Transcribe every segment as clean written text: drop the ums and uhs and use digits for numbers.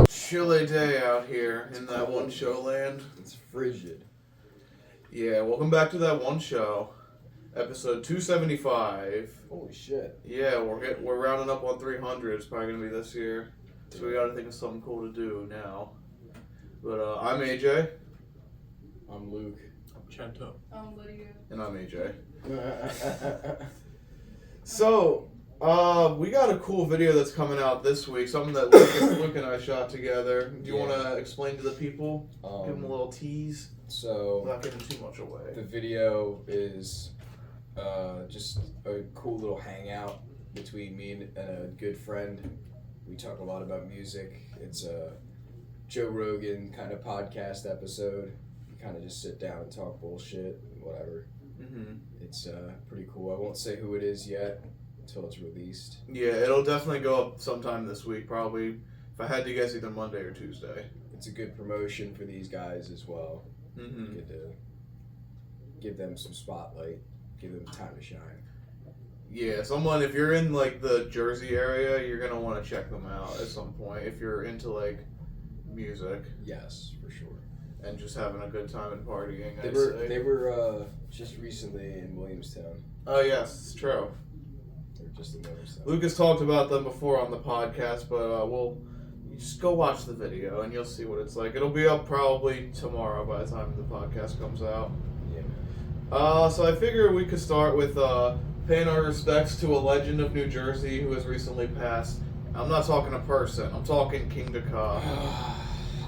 Chilly day out here in that one show land. It's frigid. Yeah, welcome back to That One Show, episode 275. Holy shit. Yeah, we're rounding up on 300. It's probably gonna be this year, so we gotta think of something cool to do now. But I'm AJ. I'm Luke. I'm Chento. I'm Lydia. And I'm AJ. So, we got a cool video that's coming out this week, something that Luke and I shot together. Do you want to explain to the people? Give them a little tease? So, Without giving too much away. the video is just a cool little hangout between me and a good friend. We talk a lot about music. It's a Joe Rogan kind of podcast episode. We kind of just sit down and talk bullshit, whatever. Mm-hmm. It's pretty cool. I won't say who it is yet until it's released. Yeah, it'll definitely go up sometime this week. Probably, if I had to guess, either Monday or Tuesday. It's a good promotion for these guys as well. Mm-hmm. Good to give them some spotlight, give them time to shine. Yeah, if you're in like the Jersey area, you're gonna want to check them out at some point. If you're into like music Yes, for sure. and just having a good time and partying, They were just recently in Williamstown. Oh yes, it's true. They were just in Williamstown. Lucas talked about them before on the podcast, but you just go watch the video and you'll see what it's like. It'll be up probably tomorrow by the time the podcast comes out. Yeah, man. So I figure we could start with paying our respects to a legend of New Jersey who has recently passed. I'm not talking a person. I'm talking King Dakar.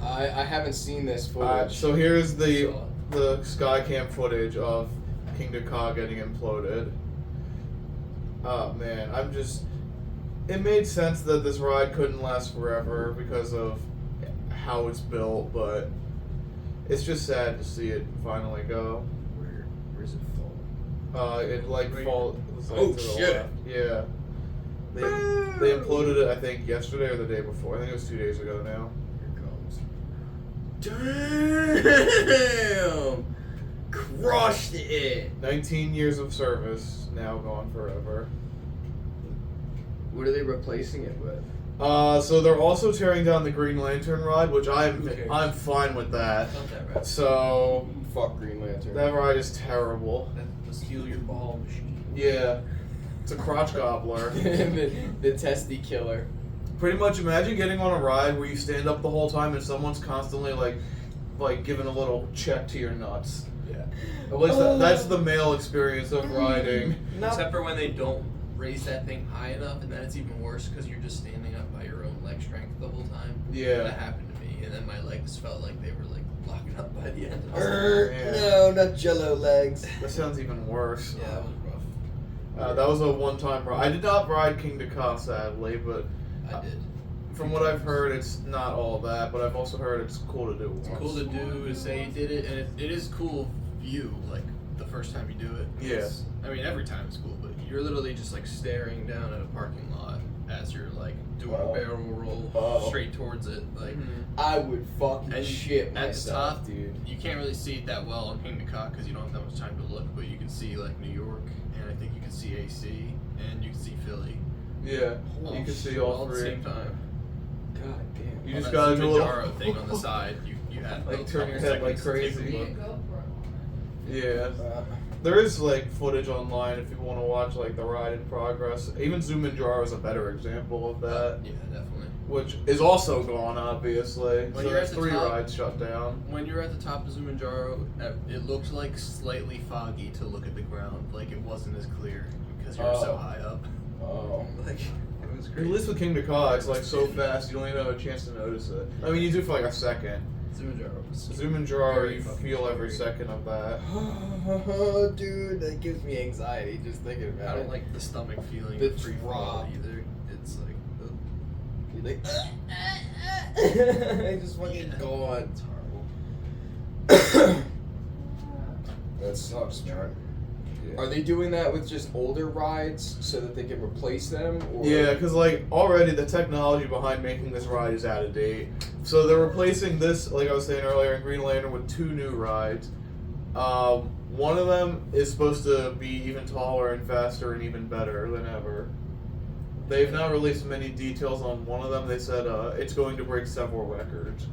I haven't seen this footage. So here's the Skycam footage of King Dakar getting imploded. Oh man, it made sense that this ride couldn't last forever because of how it's built, but it's just sad to see it finally go. Where's it falling? It falls like, Oh, to the shit. left. Yeah. They imploded it, I think, yesterday or the day before. I think it was 2 days ago now. Here comes. Damn! Crushed it! 19 years of service, now gone forever. What are they replacing it with? So they're also tearing down the Green Lantern ride, which I'm fine with that. Not that right. So Fuck Green Lantern. that ride is terrible. The steal your ball machine. Yeah, it's a crotch gobbler. the testy killer. Pretty much, imagine getting on a ride where you stand up the whole time and someone's constantly like giving a little check to your nuts. Yeah. At least that's the male experience of riding. Except for when they don't raise that thing high enough, and then it's even worse because you're just standing up by your own leg strength the whole time. Yeah. That happened to me, and then my legs felt like they were like locking up by the end. Yeah. No, not Jello legs. That sounds even worse. Yeah, that was rough. That was a one-time ride. I did not ride King Dakar, sadly, but I did. from what I've heard, it's not all that. But I've also heard it's cool to do once. It's cool to do to say you did it, and it is cool view like the first time you do it. Yes. I mean, every time it's cool, but you're literally just like staring down at a parking lot as you're like doing a barrel roll straight towards it. Like I would fucking And shit at the myself, top, dude. you can't really see it that well on King Dakar because you don't have that much time to look, but you can see like New York, and I think you can see AC, and you can see Philly. Yeah, you can see all at the three. same time. God damn. You On just that gotta do a little Kilimanjaro thing on the side. You had Like, a turn your couple head like seconds to take a crazy. look. Be a GoPro. Yeah. There is like footage online if you want to watch like the ride in progress. Even Zumanjaro is a better example of that, Yeah, definitely. which is also gone obviously. When So you're that's at the 3 top- rides shut down. When you're at the top of Zumanjaro, it looked like slightly foggy to look at the ground. Like it wasn't as clear because you're so high up. Oh. Like it was At great. least with King Dakar, it's like so fast you don't even have a chance to notice it. I mean, you do for like a second. Zumanjaro was Zumanjaro, very you fucking feel every scary. second of that. Dude, that gives me anxiety just thinking about it. I don't like the stomach feeling The of free fall drop. either. It's like You're like, I just fucking Yeah. gone. it's horrible. That sucks, man. Are they doing that with just older rides so that they can replace them? Or? Yeah, because like already the technology behind making this ride is out of date. So they're replacing this, like I was saying earlier, in Green Lantern with 2 new rides. One of them is supposed to be even taller and faster and even better than ever. They've not released many details on one of them. They said it's going to break several records.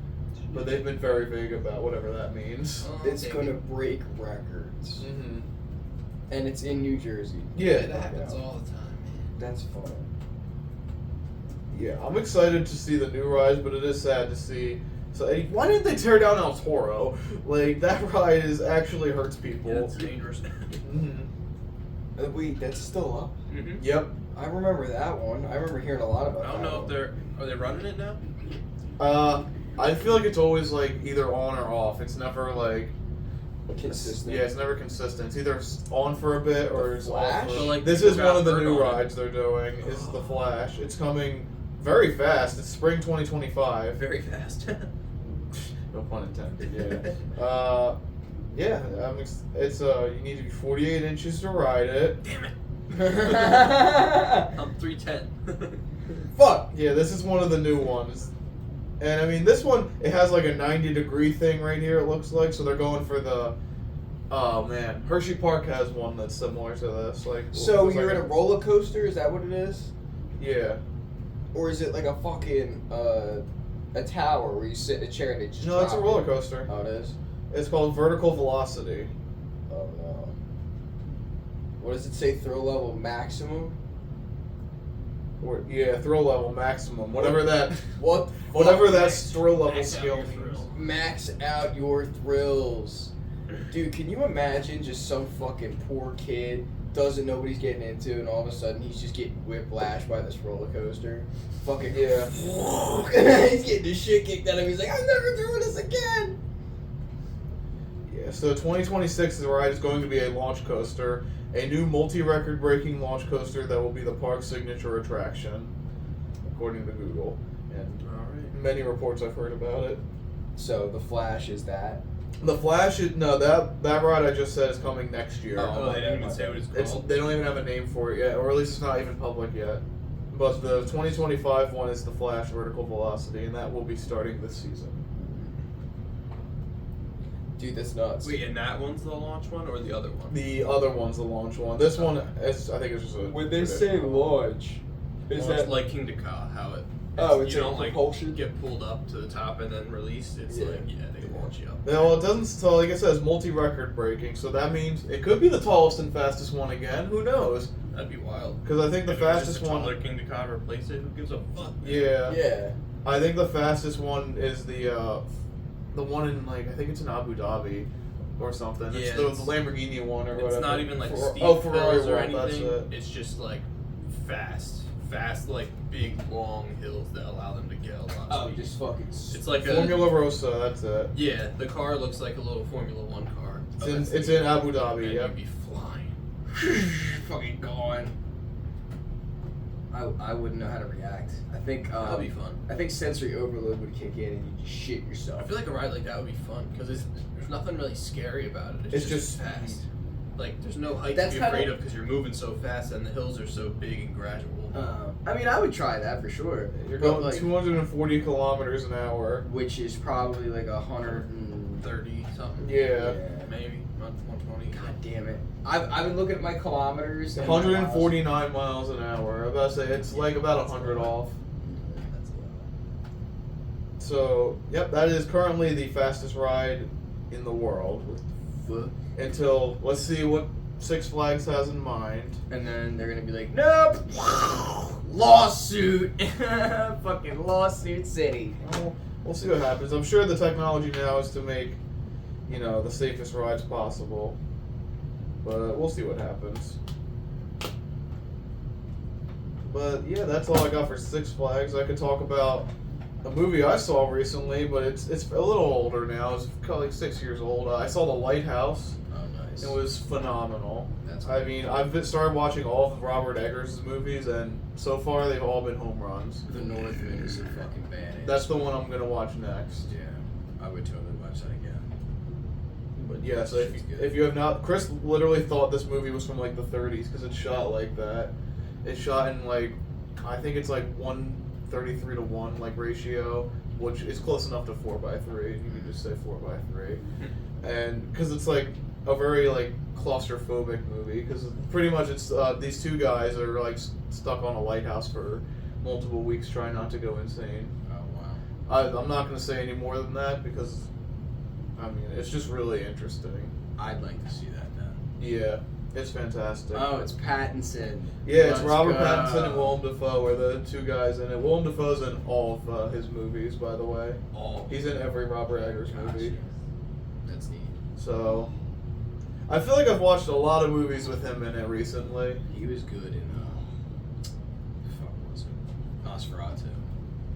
But they've been very vague about whatever that means. It's gonna break records. Mm-hmm. And it's in New Jersey. Yeah. It happens all the time, man. That's fun. Yeah, I'm excited to see the new rides, but it is sad to see. So why didn't they tear down El Toro? Like, that ride actually hurts people. Yeah, that's dangerous. Mm-hmm. Wait, that's still up? Mm-hmm. Yep. I remember that one. I remember hearing a lot about I don't know if are they running it now? I feel like it's always like either on or off. It's never like consistent. Yeah, it's never consistent. It's either on for a bit or it's Flash? off. For, So, like, this people is one of the got new hurt on it. rides they're doing. Is the Flash? It's coming very fast. It's spring 2025. Very fast. No pun intended. Yeah. Yeah. It's you need to be 48 inches to ride it. Damn it. Yeah. I'm 310. Fuck. Yeah, this is one of the new ones. And I mean, this one, it has like a 90-degree thing right here, it looks like. So they're going for the. Oh man, Hershey Park has one that's similar to this. Like, So it's you're like in a roller coaster? Is that what it is? Yeah. Or is it like a fucking a tower where you sit in a chair and it just No, it's a drop roller you? coaster. Oh, it is. It's called Vertical Velocity. Oh no. What does it say? Thrill level maximum. Or yeah, thrill level maximum. Whatever that. What? Whatever fuck? that thrill level Max out skill your means. thrill. Max out your thrills. Dude, can you imagine just some fucking poor kid doesn't know what he's getting into, and all of a sudden he's just getting whiplashed by this roller coaster? Fucking Yeah. he's getting the shit kicked out of him. He's like, I'm never doing this again. Yeah. So 2026, the ride is going to be a launch coaster, a new multi-record breaking launch coaster that will be the park's signature attraction, according to Google and Alright. many reports I've heard about it. So the Flash is that. The Flash is no that ride I just said is coming next year. Oh, they didn't even say what it's called. They don't even have a name for it yet, or at least it's not even public yet. But the 2025 one is the Flash Vertical Velocity, and that will be starting this season. Dude, that's nuts. Wait, and that one's the launch one or the other one? The other one's the launch one. This one is, I think it's just a. When they say traditional. launch, is Well, that it's like Kingda Ka, how it. Oh, it's you a don't like propulsion? get pulled up to the top and then released. It's Yeah. like they launch you up. Yeah, well, it doesn't. So, like it says, multi-record breaking. So that means it could be the tallest and fastest one again. Who knows? That'd be wild. Because I think the If it was fastest just a one. taller Kingda Ka to replace it. Who gives a fuck? Yeah. Yeah. I think the fastest one is the one in like I think it's in Abu Dhabi or something. Yeah, it's the it's- Lamborghini one or It's whatever. not even like steep Ferrari hills or World, that's anything. it. It's just like fast, like big long hills that allow them to get a lot of Oh, speed. just fucking. It's like Formula Rossa, that's it. Yeah, the car looks like a little Formula One car. It's in Abu Dhabi, And yeah. you'd be flying. fucking gone. I wouldn't know how to react. I think That'd be fun. I think sensory overload would kick in and you just shit yourself. I feel like a ride like that would be fun because there's nothing really scary about it. It's just just fast. Like there's no height That's to be afraid kinda- of because you're moving so fast and the hills are so big and gradual. I mean, I would try that for sure. You're But, going like, 240 kilometers an hour. which is probably like 130. 30 something. Yeah. Maybe not 120. God damn it! I've been looking at my kilometers. and my 149 miles an hour. I'm about to say it's like about 100 off. miles. So, yep, that is currently the fastest ride in the world. Until let's see what Six Flags has in mind. And then they're gonna be like, nope, lawsuit, fucking lawsuit city. Well, we'll see what happens. I'm sure the technology now is to make, the safest rides possible. But we'll see what happens. But yeah, that's all I got for Six Flags. I could talk about a movie I saw recently, but it's a little older now. It's like 6 years old. I saw The Lighthouse. Oh, nice. It was phenomenal. That's I mean, I've started watching all of Robert Eggers' movies, and so far they've all been home runs. The Northman is a fucking badass. That's the one I'm gonna watch next. Yeah, I would totally watch that again. But yeah, so Shit's good. if you have not, Chris literally thought this movie was from like the 30s because it's shot like that. It's shot in like, I think it's like 1:33 to 1 like ratio, which is close enough to 4:3. You could just say 4:3, and because it's like a very like claustrophobic movie because pretty much it's these two guys are like stuck on a lighthouse for multiple weeks trying not to go insane. Oh wow. I'm not going to say any more than that because I mean it's just really interesting. I'd like to see that then. Yeah, it's fantastic. Oh, it's Pattinson. Yeah, it's Let's Robert go. Pattinson and Willem Dafoe are the two guys in it. Willem Dafoe's in all of his movies, by the way. Oh, He's in every Robert Eggers movie. That's neat. So, I feel like I've watched a lot of movies with him in it recently. He was good in fuck was it? Nosferatu.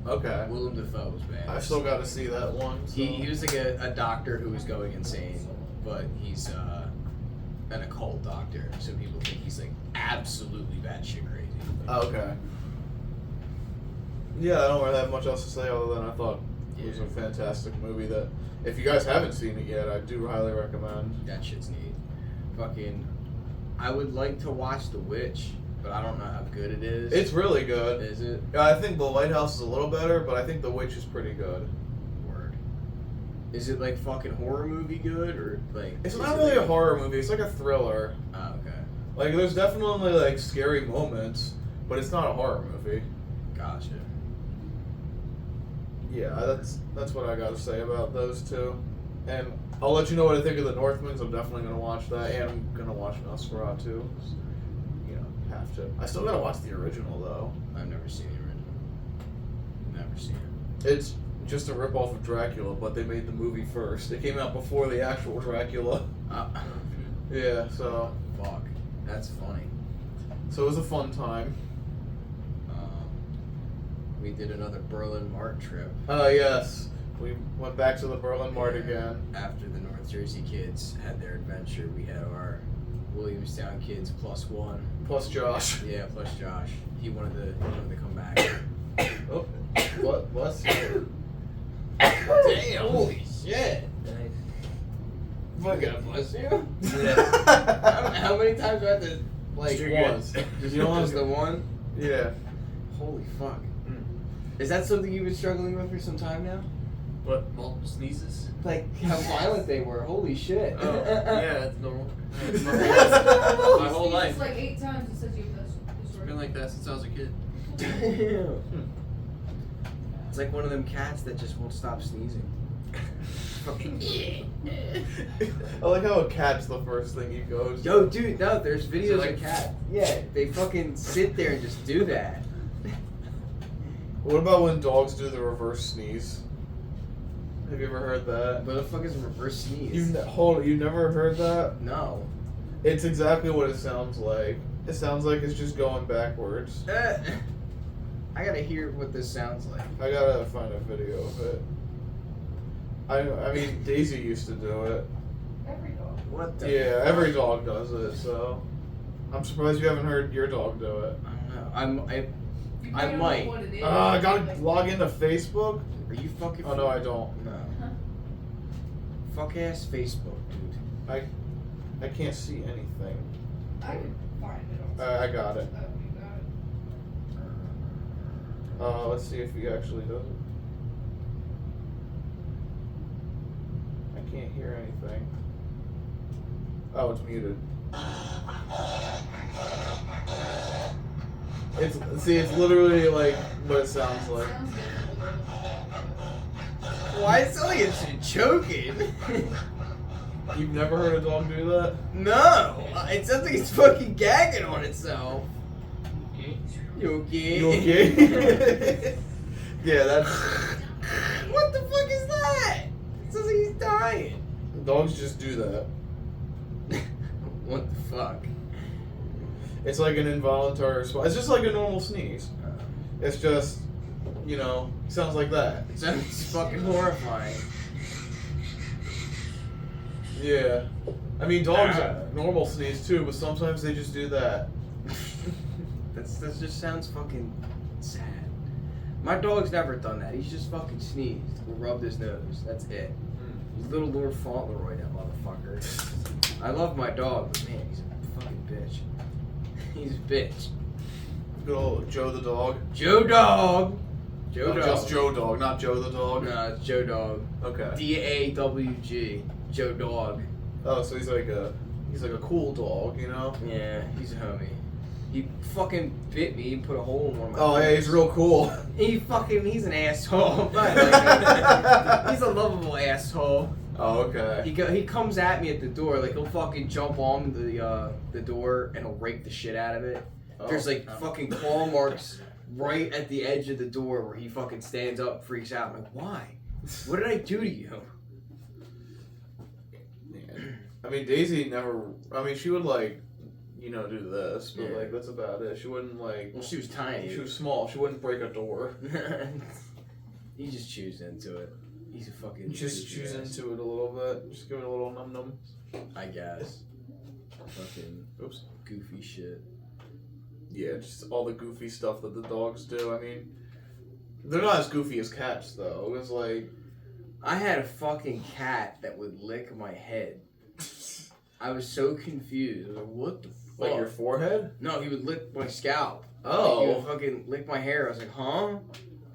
Okay. Willem Dafoe was bad. I still got to see that one. So. He was like a doctor who was going insane, but he's an occult doctor, so people think he's like absolutely batshit crazy. Okay. Yeah, I don't really have much else to say other than I thought it was a fantastic movie that, if you guys haven't seen it yet, I do highly recommend. That shit's neat. Fucking, I would like to watch The Witch, but I don't know how good it is. It's really good. Is it? I think The Lighthouse is a little better, but I think The Witch is pretty good. Word. Is it like fucking horror movie good or like? It's is not it really like a horror movie. It's like a thriller. Oh, okay. Like, there's definitely like scary moments, but it's not a horror movie. Gotcha. Yeah, that's what I got to say about those two. And I'll let you know what I think of the Northmans. I'm definitely gonna watch that, and I'm gonna watch Nosferatu. You know, have to. I still gotta watch the original though. I've never seen the original. Never seen it. It's just a ripoff of Dracula, but they made the movie first. It came out before the actual Dracula. Yeah, so Fuck. That's funny. it was a fun time. We did another Berlin Mart trip. Yes. We went back to the Berlin Mart again. After the North Jersey kids had their adventure, we had our Williamstown kids plus one. Plus Josh. Yeah, plus Josh. He wanted to come back. Oh, what? Bless you. Damn! Holy shit! Fuck God bless you. How many times do I have to like Just once? one. Just once the one? Yeah. Holy fuck! Is that something you've been struggling with for some time now? What? Multiple sneezes? Like how violent they were. Holy shit! Oh, yeah, that's normal. My whole life. Like 8 times it says you have this It's been like that since I was a kid. Damn. It's like one of them cats that just won't stop sneezing. I like how a cat's the first thing you go to. Yo, dude, no, there's videos like- of cats. Yeah, they fucking sit there and just do that. What about when dogs do the reverse sneeze? Have you ever heard that? What the fuck is a reverse sneeze? You never heard that? No. It's exactly what it sounds like. It sounds like it's just going backwards. I gotta hear what this sounds like. I gotta find a video of it. I mean, Daisy used to do it. every dog. What the Yeah, fuck? every dog does it, so I'm surprised you haven't heard your dog do it. I don't know. You I don't might. know what it is. I gotta like- log into Facebook? Are you fucking... Oh, no, I don't. No. Huh? Fuck ass Facebook, dude. I can't see anything. I can find it on I got it. Oh, you got it. Let's see if he actually does it. I can't hear anything. Oh, it's muted. It's literally like what it sounds like. Sounds good. Why is it like it's choking? You've never heard a dog do that? No! It sounds like it's fucking gagging on itself. You okay? You okay? Yeah, that's. What the fuck is that? It sounds like he's dying. Dogs just do that. What the fuck? It's like an involuntary response. It's just like a normal sneeze. It's just, sounds like that. It sounds fucking horrifying. Yeah. I mean, dogs normal sneeze too, but sometimes they just do that. That just sounds fucking sad. My dog's never done that. He's just fucking sneezed or rubbed his nose. That's it. He's little Lord Fauntleroy, that motherfucker. I love my dog, but man, he's a fucking bitch. He's a bitch. Good old Joe the dog. Joe Dog. Joe No, Dog. just Joe Dog, not Joe the dog. No, it's Joe Dog. Okay. DAWG. Joe Dog. Oh, so he's like a cool dog, you know? Yeah, he's a homie. He fucking bit me and put a hole in one of my Oh, yeah, fingers. he's real cool. He's an asshole. But like, he's a lovable asshole. Oh, okay. He comes at me at the door, like he'll fucking jump on the door and he'll rake the shit out of it. Oh. There's like fucking claw marks right at the edge of the door where he fucking stands up, freaks out. I'm like, why? What did I do to you? Man. I mean, Daisy never. I mean, she would like, you know, do this, but Yeah. like that's about it. She wouldn't like. Well, she was tiny. She was small. She wouldn't break a door. He just chews into it. He's a fucking. Just goofy choose ass. into it a little bit. Just give it a little num num. I guess. Fucking Oops. goofy shit. Yeah, just all the goofy stuff that the dogs do. I mean, they're not as goofy as cats though. It was like. I had a fucking cat that would lick my head. I was so confused. I was like, what the fuck? Like your forehead? No, he would lick my scalp. Oh. Like, he would fucking lick my hair. I was like, huh?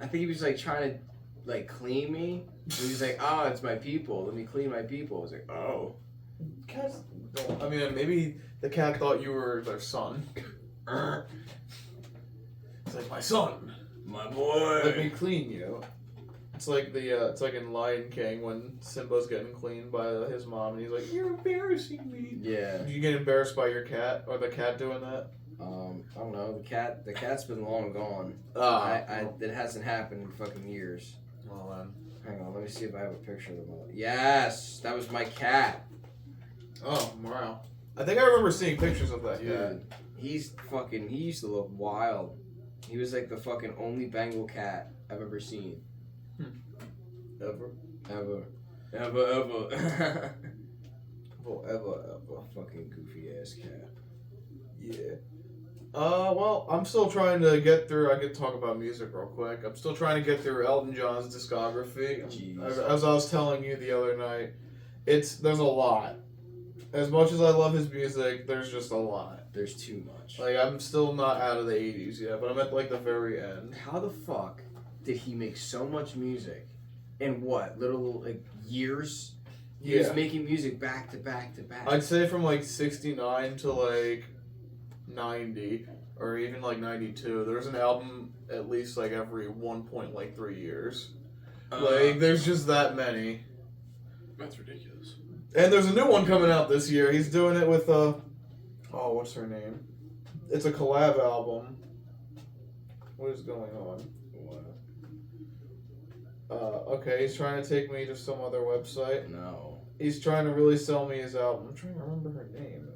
I think he was like trying to like clean me. And he was like, oh, it's my people. Let me clean my people. I was like, oh. Cats don't. I mean, maybe the cat thought you were their son. It's like, my son. My boy. Let me clean you. It's like it's like in Lion King when Simba's getting cleaned by his mom, and he's like, "You're embarrassing me." Yeah. Did you get embarrassed by your cat or the cat doing that? I don't know. The cat's been long gone. It hasn't happened in fucking years. Well then. Hang on, let me see if I have a picture of them. Yes, that was my cat. Oh wow. I think I remember seeing pictures of that cat. Dude, he used to look wild. He was like the fucking only Bengal cat I've ever seen. Ever. Ever. Ever. Fucking goofy ass cat. Yeah. Well, I'm still trying to get through. I could talk about music real quick. I'm still trying to get through Elton John's discography. Jeez. As I was telling you the other night, there's a lot. As much as I love his music, there's just a lot. There's too much. Like, I'm still not out of the 80s yet, but I'm at like the very end. How the fuck did he make so much music in what little like years? He was making music back to back to back. I'd say from like 69 to like 90 or even like 92. There's an album at least like every 1.3 years. Like, there's just that many. That's ridiculous. And there's a new one coming out this year. He's doing it with what's her name? It's a collab album. What is going on? Okay, he's trying to take me to some other website. No. He's trying to really sell me his album. I'm trying to remember her name.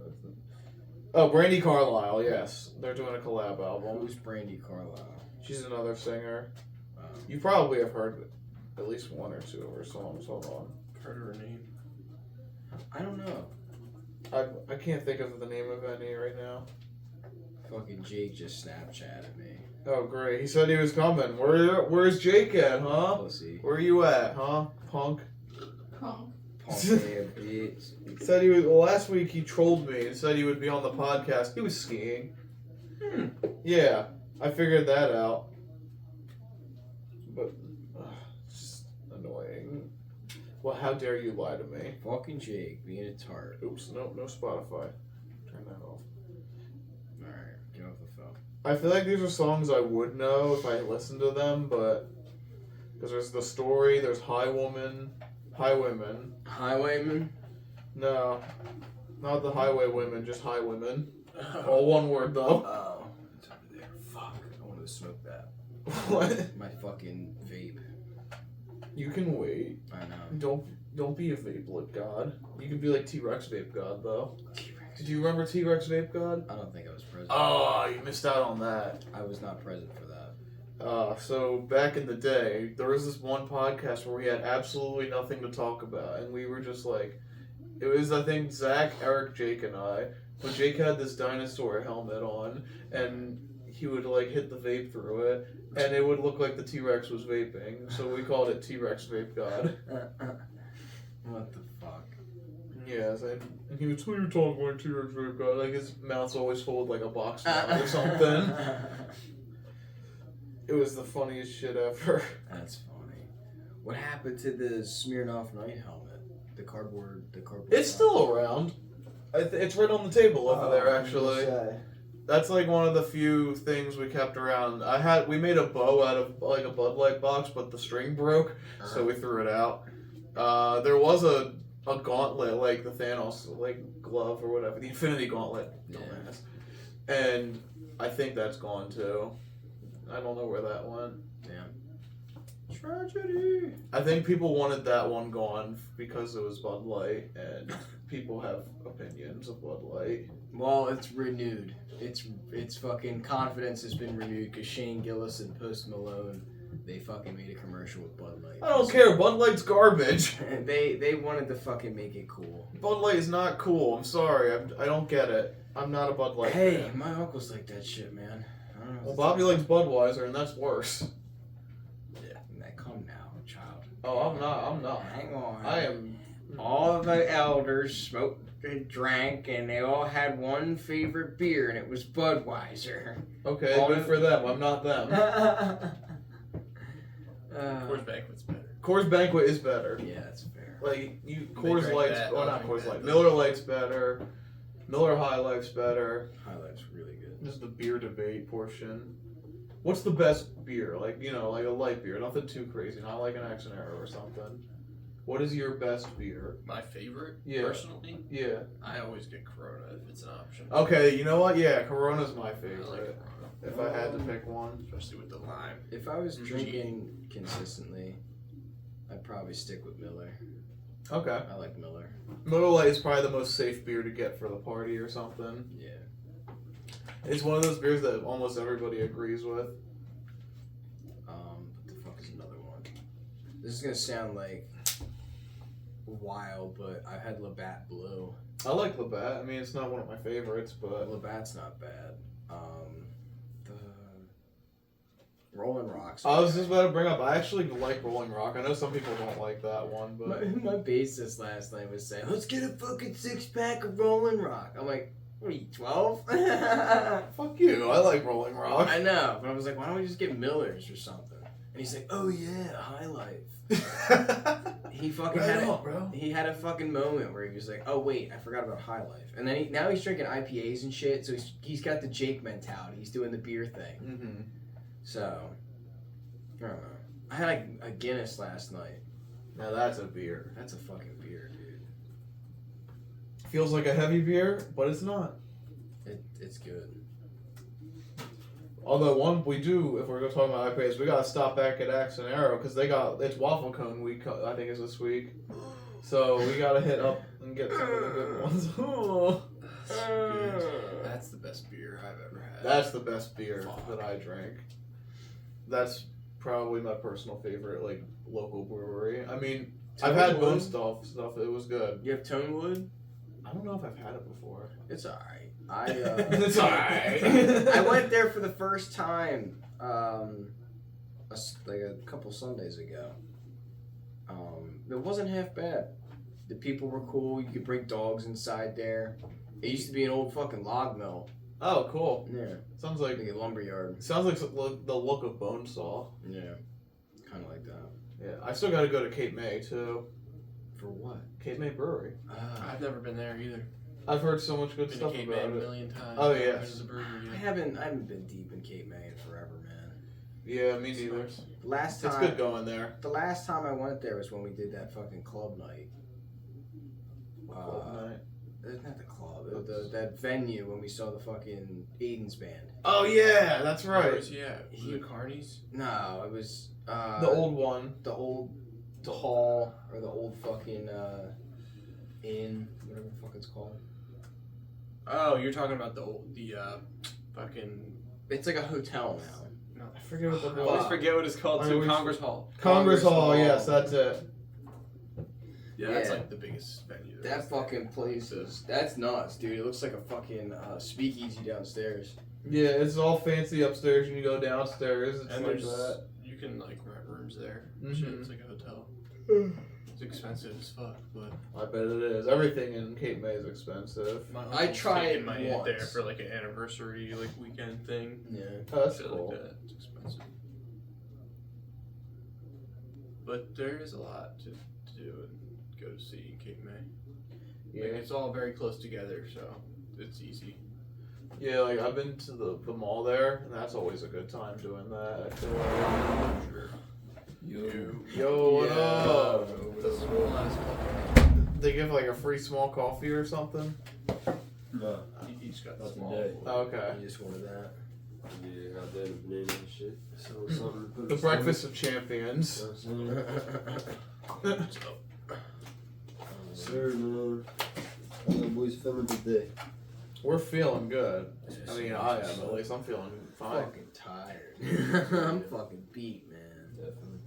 Oh, Brandy Carlisle, yes. They're doing a collab album. Who's Brandy Carlisle? She's another singer. Wow. You probably have heard at least one or two of her songs. Hold on. Heard her name. I don't know. I can't think of the name of any right now. Fucking Jake just Snapchatted me. Oh, great. He said he was coming. Where's Jake at, huh? Pussy. Where you at, huh, punk? Punk. Punk ass bitch. Said he was. Well, last week he trolled me and said he would be on the podcast. He was skiing. Yeah, I figured that out. But it's just annoying. Well, how dare you lie to me? Fucking Jake being a tart. Oops, no Spotify. Turn that off. Alright, get off the phone. I feel like these are songs I would know if I listened to them, but because there's The Story, there's Highwaymen. Highwayman? No, not the Highway Women, just Highwaymen. All one word though. Oh. It's over there. Fuck. I wanted to smoke that. What? My fucking vape. You can wait. I know. Don't be a vape lip god. You can be like T-Rex vape god though. T-Rex. Did you remember T-Rex vape god? I don't think I was present. Oh, you missed out on that. I was not present for that. So back in the day, there was this one podcast where we had absolutely nothing to talk about, and we were just like, it was I think Zach, Eric, Jake, and I. But Jake had this dinosaur helmet on, and he would like hit the vape through it, and it would look like the T-Rex was vaping. So we called it T-Rex Vape God. What the fuck? Yes, and he would talk like T-Rex Vape God, like his mouth's always full of like a box nut or something. It was the funniest shit ever. That's funny. What happened to the Smirnoff Night helmet? The cardboard. It's still around. It's right on the table over there, actually. That's like one of the few things we kept around. We made a bow out of like a Bud Light box, but the string broke, so we threw it out. There was a gauntlet, like the Thanos like glove or whatever, the Infinity Gauntlet, dumbass. And I think that's gone too. I don't know where that went. Damn. Tragedy. I think people wanted that one gone because it was Bud Light, and people have opinions of Bud Light. Well, it's renewed. It's fucking confidence has been renewed because Shane Gillis and Post Malone, they fucking made a commercial with Bud Light. I don't care. Bud Light's garbage. They wanted to fucking make it cool. Bud Light is not cool. I'm sorry. I don't get it. I'm not a Bud Light Hey, fan. my uncle's like that shit, man. I don't know. Well, Bobby likes Budweiser, and that's worse. Yeah, come now, child. Oh, I'm not. Hang on. I am. All the elders smoked and drank, and they all had one favorite beer, and it was Budweiser. Okay, good for them. I'm not them. Coors Banquet's better. Coors Banquet is better. Yeah, that's fair. Like They Coors drank Light's. that, Oh, I'll not drink Coors that, Light. they'll Miller drink Lite's better. Miller High Life's better. High Life's really good. This is the beer debate portion. What's the best beer? Like, like a light beer, nothing too crazy, not like an Axonero or something. What is your best beer? My favorite, Yeah. personally, Yeah. I always get Corona if it's an option. Okay, you know what? Yeah, Corona's my I favorite. like Corona, If I had to pick one. especially with the lime. If I was Mhm. drinking consistently, I'd probably stick with Miller. Okay. I like Miller. Miller Lite is probably the most safe beer to get for the party or something. Yeah. It's one of those beers that almost everybody agrees with. What the fuck is another one? This is gonna sound like wild, but I've had Labatt Blue. I like Labatt. I mean, it's not one of my favorites, but Labatt's not bad. The Rolling Rocks. I was just about to bring up. I actually like Rolling Rock. I know some people don't like that one, but My bassist last night was saying, "Let's get a fucking 6-pack of Rolling Rock." I'm like, "What are you, 12?" fuck you. I like Rolling Rock. I know, but I was like, "Why don't we just get Millers or something?" And he's like, "Oh yeah, High Life." He fucking Right had on, bro. He had a fucking moment where he was like, "Oh wait, I forgot about High Life." And then now he's drinking IPAs and shit. So he's got the Jake mentality. He's doing the beer thing. Mm-hmm. So I don't know. I had like a Guinness last night. Now that's a beer. That's a fucking beer, dude. Feels like a heavy beer, but it's not. It's good. Although one we do, if we're going to talk about IPAs, we gotta stop back at Axonero because it's waffle cone week. I think is this week, so we gotta hit up and get some of the good ones. That's good. That's the best beer I've ever had. That's the best beer Fuck. that I drank. That's probably my personal favorite, like local brewery. I mean, I've had Bone stuff. It was good. You have Tonewood? I don't know if I've had it before. It's alright. It's alright. I went there for the first time, like a couple Sundays ago. It wasn't half bad. The people were cool. You could bring dogs inside there. It used to be an old fucking log mill. Oh, cool. Yeah, Sounds like like a lumber yard. sounds like the look of Bonesaw. Yeah, kind of like that. Yeah, I still got to go to Cape May too. For what? Cape May Brewery. I've never been there either. I've heard so much good Been stuff to Cape about May a it. million times. Oh, I've never yes. been to the brewery I yet. haven't been deep in Cape May in forever, man. Yeah, me neither. Last time, It's good going there. the last time I went there was when we did that fucking club night. Night. Not the club, that venue when we saw the fucking Aiden's band. Oh yeah, that's right. Where's he at? Was it Carney's? No, it was The old one. the old hall or the old fucking inn, whatever the fuck it's called. Oh, you're talking about the fucking. It's like a hotel now. No, I forget what the I always hell. forget what it's called. I too. always- Congress Hall. Congress Hall. Hall. Yes, that's it. Yeah, that's Yeah. like the biggest venue. there That is. fucking place that's nuts, dude. It looks like a fucking speakeasy downstairs. Yeah, it's all fancy upstairs, and you go downstairs. It's And like there's that. you can like rent rooms there. Mhm. Shit, it's like a hotel. It's expensive as fuck, but I bet it is. Everything in Cape May is expensive. my I uncle's tried taking my aunt there once. for like an anniversary like weekend thing. Yeah. Oh, that's Shit cool. like that. It's expensive. But there is a lot to do and go to see in Cape May. Yeah. Like, it's all very close together, so it's easy. Yeah, like I've been to the mall there, and that's always a good time doing that. I feel like. Yo, what up? This is the last couple. They give like a free small coffee or something. No. You just got the Not small. today. Okay. You just wanted that. Yeah, got that banana and shit. So something to put The in breakfast of champions. stomach. Sir, man. How the boys feeling today? We're feeling good. I mean, I am at least. I'm feeling fine. Fucking tired. I'm fucking beat, man. Definitely.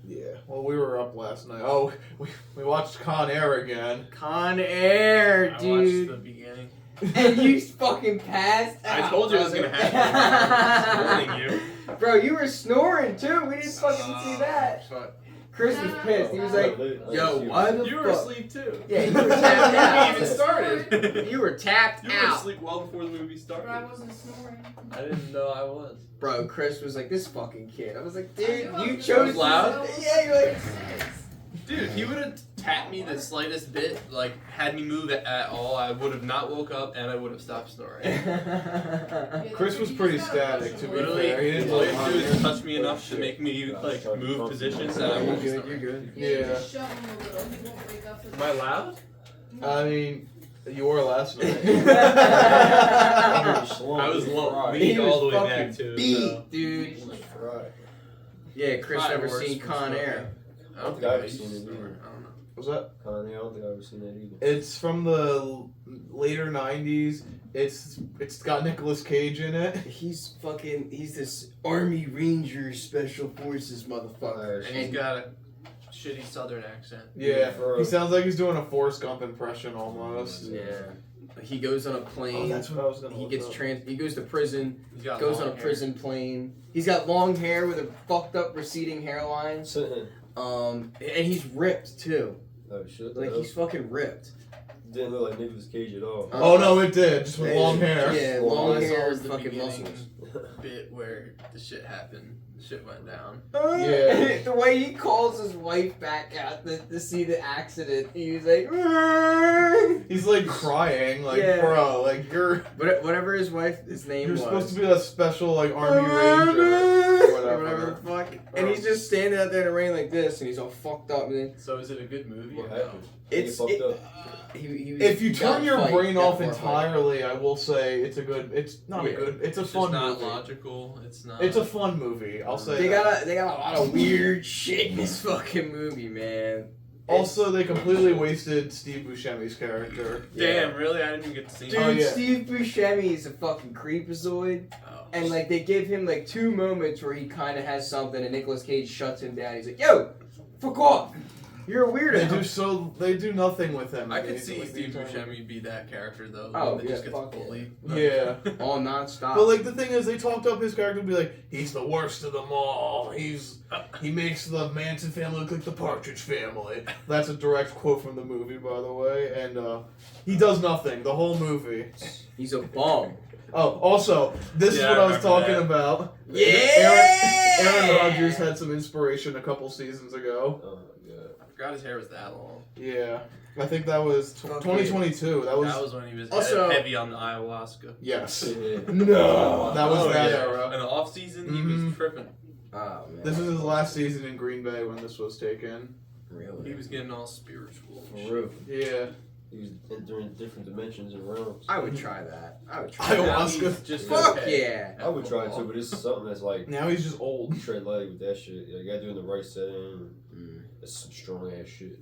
Yeah. Well, we were up last night. Oh, we watched Con Air again. Con Air, I dude. watched the beginning. And you fucking passed out. I told you it was brother. gonna happen. Warning you. Bro, you were snoring too. We didn't fucking see that. Fuck. Chris was pissed. He was like, yo, why the You were fuck? asleep too. Yeah, you were tapped out. We even started. You were tapped You were out. asleep well before the movie But I started. wasn't snoring. I didn't know I was. Bro, Chris was like, this fucking kid. I was like, dude, I knew I you was chose loud? Yeah, you're like, Dude, if he would have tapped me the slightest bit, like had me move at all, I would have not woke up and I would have stopped snoring. Chris was pretty static, to be Literally, fair. He didn't all you look have to do is hungry. touch me enough to make me like move positions and I you're won't good, snore. you're good. Yeah, Yeah. just shove him a little. He won't wake up. Am I loud? I mean, you were last night. I was low, He leaned all the was way fucking back too. beat, So. dude. Right. Yeah, Chris Probably never worse seen for Con smoking. Air. I don't I've think I ever used seen to it snore. either. I don't know. Was that? Con Air, I don't think I've ever seen that either. It's from the later '90s. It's got Nicolas Cage in it. He's this Army Ranger Special Forces motherfucker. And he's got a shitty southern accent. Yeah, For- he sounds like he's doing a Forrest Gump impression almost. Yeah. He goes on a Oh, plane. that's what I was gonna. He look gets up. he goes to prison. He's got Goes on a long hair. prison plane. He's got long hair with a fucked up receding hairline. And he's ripped too. Oh shit. Like he's fucking ripped. Didn't look like Nicolas Cage at all. Oh no, it did. Just with long hair. Yeah, Long long This hair was and the fucking beginning muscles. bit where the shit happened. The shit went down. Yeah. The way he calls his wife back out to see the accident, he was like, He's like crying, like Yeah. bro, like you're whatever his name you're was. supposed to be a special like Army Ranger or whatever the whatever. fuck. And he's just standing out there in the rain like this, and he's all fucked up. And then So is it a good movie? What or no? happened? it's He fucked up. he was, If you he got turn your fight, brain got off more fight. entirely, I will say it's a good. It's not a Yeah. good. It's a It's fun just not movie. logical. It's not. It's a fun movie. I'll say They that. got a lot of weird shit in this fucking movie, man. Also, they completely wasted Steve Buscemi's character. Damn, really? I didn't even get to see Dude, Oh, it. yeah. Steve Buscemi is a fucking creepazoid. Oh. And like they give him like 2 moments where he kind of has something, and Nicolas Cage shuts him down. He's like, "Yo, fuck off! You're a weirdo." They do nothing with him. I could Like, see the Steve entire- Buscemi be that character though. the Oh, one that just yeah, gets fuck it. bullied. Yeah. All nonstop. But like the thing is, they talked up his character to be like, he's the worst of them all. He makes the Manson family look like the Partridge Family. That's a direct quote from the movie, by the way. And he does nothing the whole movie. He's a bum. Oh, also, this is Yeah, what I I was remember talking that. about. Yeah! Aaron Rodgers had some inspiration a couple seasons ago. Oh my god. I forgot his hair was that long. Yeah, I think that was Fuck 2022. That was, That was when he was Also- heavy on the ayahuasca. yes. Yeah. No, that was Oh, that yeah. era. In the off season, he Mhm. was tripping. Oh man. This was his last season in Green Bay when this was taken. really. He was getting all spiritual. and For real. Yeah. He was entering different dimensions and realms. I would try that. I would try I that. Now Ayahuasca. he's just Fuck okay yeah. at I would try it football. too, but it's something that's like Now he's just old. you tread light with that shit. You gotta do it in the right setting. Mm. That's some strong ass shit.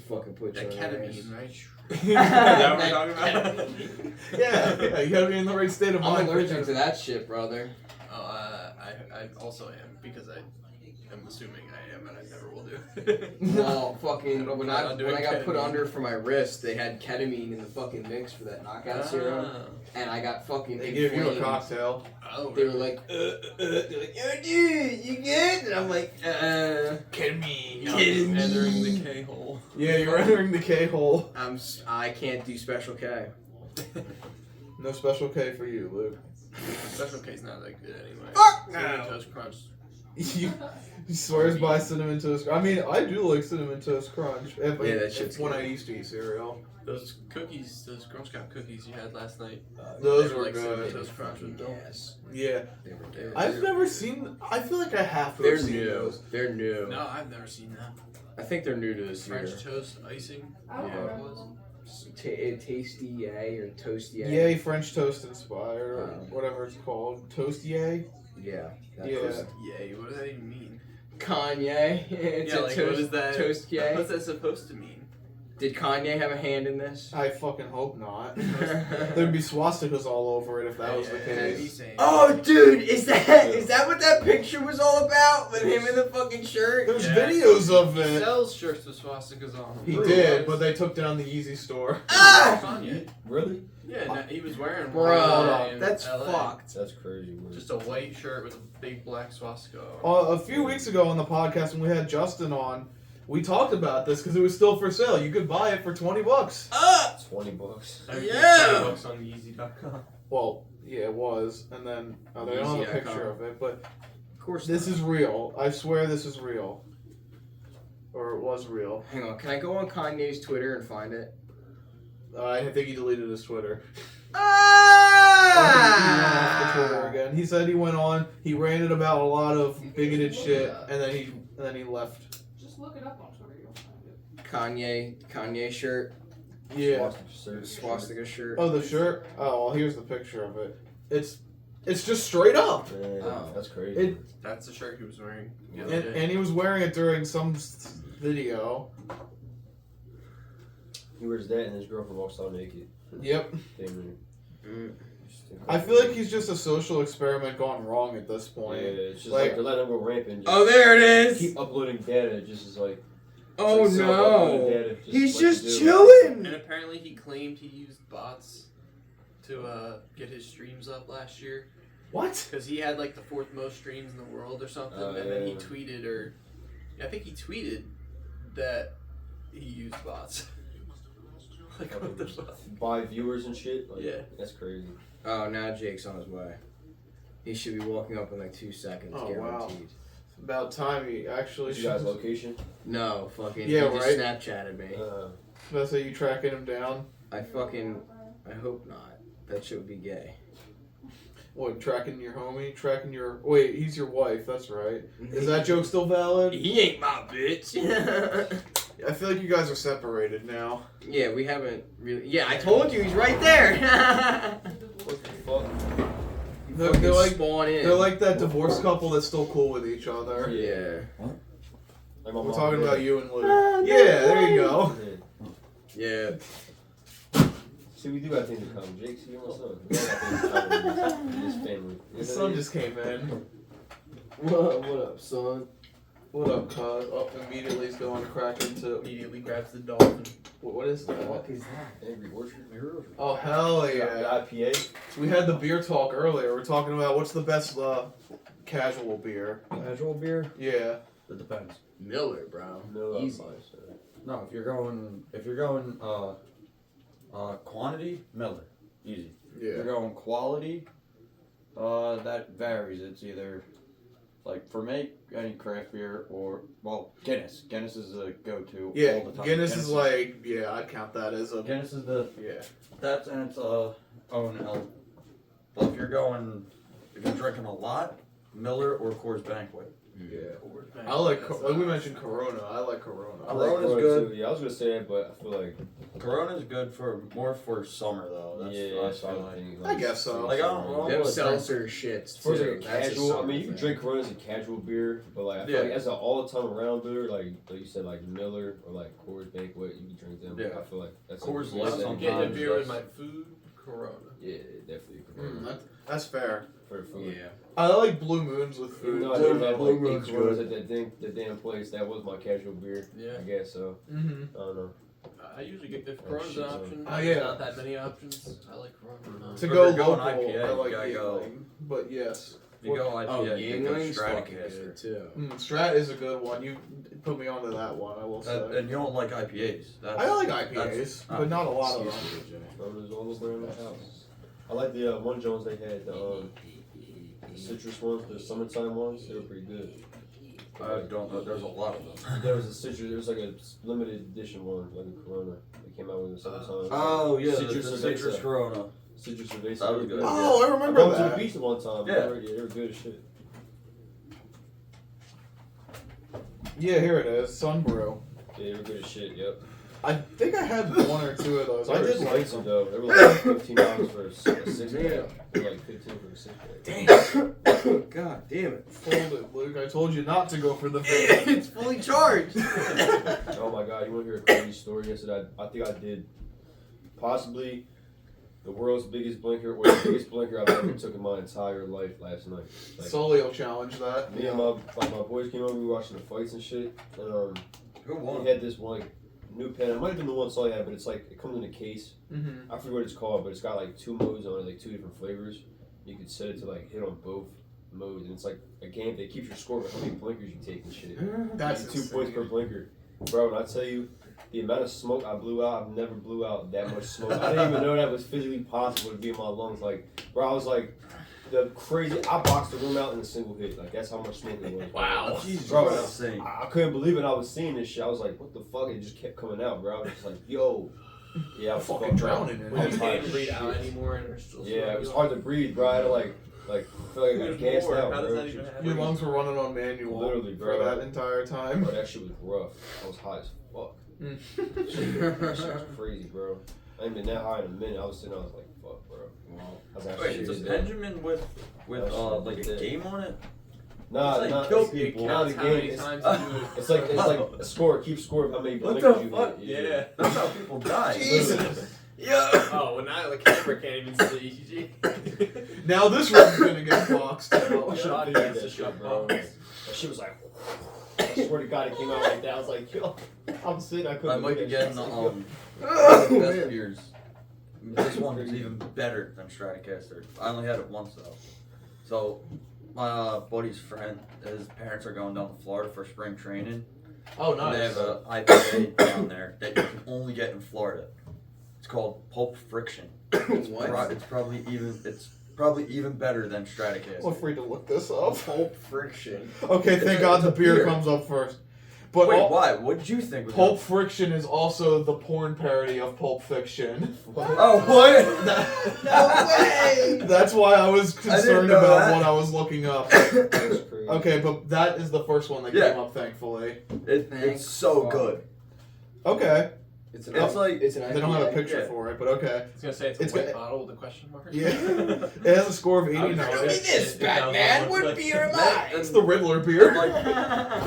Fucking put That your ass. ketamine, right? Is yeah, that what we're talking about? yeah, you gotta be in the right state of I'm mind. allergic to that shit, brother. Oh, I also am because I am assuming I am and I never will do. No, fucking I don't when plan I on doing got put ketamine. under for my wrist, they had ketamine in the fucking mix for that knockout serum, Ah. and I got fucking They give you a inflamed. cocktail. Oh, They were really? like, they're like, yo, dude, you good? And I'm like, Ketamine. Ketamine. Entering the K-hole. Yeah, you're entering the K-hole. I can't do Special K. No special K for you, Luke. Special K's not that good anyway. Fuck Cinnamon no. Toast Crunch. He swears by Cinnamon Toast Crunch. I mean, I do like Cinnamon Toast Crunch. that shit's when good. I used to eat cereal. Those cookies, those Girl Scout cookies you had last night. Those they were like good. Cinnamon Toast Crunch with milk. Yes. Yeah. They were good. I've never seen. I feel like I have to They're have seen new. those. They're new. No, I've never seen that. I think they're new to this year. French toast icing. I don't Yeah. remember. Tasty yay or toasty yay? Yay, French toast inspired, or Um, whatever it's called. Toast yay? Yeah. That's Yeah. toast- Yay, what does that even mean? Kanye. It's Yeah, a like, toast, what is that? Toast yay. What's that supposed to mean? Did Kanye have a hand in this? I fucking hope not. There'd be swastikas all over it if that was the case. Oh, dude, is that what that picture was all about? With him in the fucking shirt? There's Yeah. videos of He it. sells shirts with swastikas on them. He did, but they took down the Yeezy store. Ah! Kanye. Really? Yeah, no, he was wearing Bro, one in that's LA. fucked. That's crazy. Man. Just a white shirt with a big black swastika. A few weeks ago on the podcast when we had Justin on, we talked about this because it was still for sale. You could buy it for $20. Ah! $20. Yeah. $20 on Yeezy.com. Well, yeah, it was, and then they don't have a Yeezy.com. picture of it, but Of course this not. is real. I swear this is real, or it was real. Hang on, can I go on Kanye's Twitter and find it? I think he deleted his Twitter. He went off the Twitter Ah! again. He said he went on. He ranted about a lot of bigoted shit, and then he left. Just look it up on Twitter, you'll find it. Kanye shirt. Yeah. Swastika shirt. Oh, the shirt. Oh, well, here's the picture of it. It's just straight up. Man, Oh. that's crazy. It That's the shirt he was wearing the other and, day. and he was wearing it during some video. He wears that and his girlfriend walks out naked. Yep. Damn, Mm. I feel like he's just a social experiment gone wrong at this Yeah, point. it's just Like- like they're letting him go rampant. Just Oh, there it is! keep uploading data. Just is like. Oh it's like self-uploaded no! data, He's what you just do. chilling! And apparently he claimed he used bots to get his streams up last year. What? Because he had like the 4th most streams in the world or something. Oh, and then he yeah. tweeted, I think he tweeted that he used bots. Like, what the fuck? Buy viewers and shit. Like, Yeah. That's crazy. Oh, now Jake's on his way. He should be walking up in like 2 seconds, Oh, wow. guaranteed. About time he actually. What's you guys' location? No, fucking. Yeah, he just right? Snapchatted me. That's how you tracking him down. I hope not. That shit would be gay. What, tracking your homie? Tracking your. Wait, he's your wife, that's right. Is that joke still valid? He ain't my bitch. I feel like you guys are separated now. Yeah, we haven't really. Yeah, I told you he's right there. What the fuck? They're like spawn in. they're like that divorced couple that's still cool with each other. Yeah. Like my We're mom talking did. about you and Luke. Yeah, there you go. Yeah. Yeah. See, we do have things in common. Jake, see, my son. We all got things in common in this family. His son just came in. What up, son? What up, cuz? Oh, immediately he's going to crack into. Immediately grabs the dolphin. What is that? is that? Angry Orchard. Oh, hell The yeah. IPA. We had the beer talk earlier. We're talking about what's the best casual beer. Casual beer? Yeah. It depends. Miller, bro. No, Easy. No, if you're going quantity, Miller, easy. If you're Yeah. going quality, that varies. It's either like for me, any craft beer or Guinness. Guinness is a go-to Yeah. all the time. Guinness is like, yeah, I'd count that as a. Guinness is the Yeah. that's and it's O&L. But if you're drinking a lot, Miller or Coors Banquet. Yeah. I like we mentioned Corona. I like Corona. I like Corona's Corona, good. too. Yeah, I was gonna say it, but I feel like Corona's good more for summer though. That's yeah, what I that's feel what like. I think. I guess so. Like, I don't Them know. seltzer shits For too. like a That's casual, I summer mean, you can thing. drink Corona as a casual beer, but like I feel Yeah. like as an all the time around beer, like you said, like Miller or like Coors Banquet, you can drink them. Yeah. I feel like that's Coors a, Light that's a- I'm getting a sometimes beer with that's- my food, Corona. Yeah, definitely Corona That's fair. for food. Yeah. I like Blue Moons with Even food. though I Blue- don't have Blue like Moon's 8 Coronas good. at the damn place, that was my casual beer. Yeah. I guess so. Mm-hmm. I don't know. I usually get, if Oh, Corona's an shit, option, Oh, there's yeah. not that many options. I like Corona. To If go you're going local, IPA, I like you gotta go- Yingling, but yes. If you go IPA, Oh, you go Yingling's fucking Stratocaster. good too. Strat is a good one. You put me onto that one, I will say. And you don't like IPAs. That's, I like IPAs, that's- but not a lot of them. Excuse me, Jimmy. Corona's all over in my house. I like the one Jones they had, the citrus ones, the summertime ones. They were pretty good. I don't know. There's a lot of them. There was a citrus. There was like a limited edition one, like a Corona. They came out with in the summertime. Oh yeah, Citrus the Cerveza. citrus Corona. Citrus Cerveza. That was good. Oh, I I remember went to that. the beach one time. Yeah. They were good as shit. Yeah, here it is. Sunbrew. Yeah, they were good as shit. Yep. I think I had one or two of those. They I were did like expensive them. though. They were like $15 for a six pack. They were like $15 for a six pack. Damn. God damn it. Hold it, Luke. I told you not to go for the vape. It's fully charged. Oh my god, you want to hear a crazy story? Yesterday, I think I did possibly the world's biggest blinker or the biggest blinker I've ever took in my entire life last night. Like, Sully will challenge that. me and my boys came over, we were watching the fights and shit. And Who won? he had this one like new pen. It might have been the one Sully had, but it's like it comes in a case. Mm-hmm. I forget what it's called, but it's got like 2 modes on it, like 2 different flavors. You could set it to like hit on both modes, and it's like a game that keeps your score of how many blinkers you take and shit. That's 2 points per blinker. Bro, when I tell you the amount of smoke I blew out, I've never blew out that much smoke. I didn't even know that was physically possible to be in my lungs. Like, bro, I was like, the crazy. I boxed the room out in a single hit. Like, that's how much smoke it was. Wow. Jesus, Bro, that's insane. I couldn't believe it. I was seeing this shit. I was like, what the fuck? It just kept coming out, bro. I was just like, yo. Yeah, I was Fucking fucked up. drowning in I it. was You hot can't as breathe shit. out anymore, and they're still. Yeah, it was hard to breathe, bro. I had to like feel like I got gassed out, How does bro. that even happen? Your lungs were running on manual Literally, for bro. that entire time. Bro, that shit was rough. I was hot as fuck. That shit was crazy, bro. I ain't been that high in a minute. I was sitting, I was like, fuck, bro. I was actually Wait, it's a really Benjamin with That's like a dead. game on it? Nah, It's like nah, kill it's- people. Nah, the Counts how game. many It's, times you do it. it's like a score. Keep score of how many What blinkers the you fuck? hit. Yeah. That's how people die. Jesus. Yeah. Oh, well now the camera can't even see. Now this room's gonna get boxed out. I should've God, figured that's that a shit, shot bro. box. That shit was like. I swear to God, it came out like that. I was like, yo, I'm sitting. I couldn't. I might be believe that getting shit. the I was like, yo. best beers. This one is even better than Stratocaster. I only had it once though. So my buddy's friend, his parents are going down to Florida for spring training. Oh, And they nice. have a IPA down there that you can only get in Florida. It's called Pulp Friction. What? It's probably even better than Stratocaster. Feel free to look this up. Pulp Friction. Okay, It's thank a- God it's the a beer beer. comes up first. But Wait, all- why? What did you think? Was Pulp Friction is also the porn parody of Pulp Fiction. Oh, what? No way! That's why I was concerned know about that. what I was looking up. That's crazy. Okay, but that is the first one that Yeah. came up, thankfully. It's so good. Okay. It's an It's like it's an They don't have a IPA. picture Yeah. for it, but okay. I was gonna say it's It's a white got- bottle with a question mark. Yeah. It has a score of 89. this, Batman. What beer am I? It's the Riddler beer. like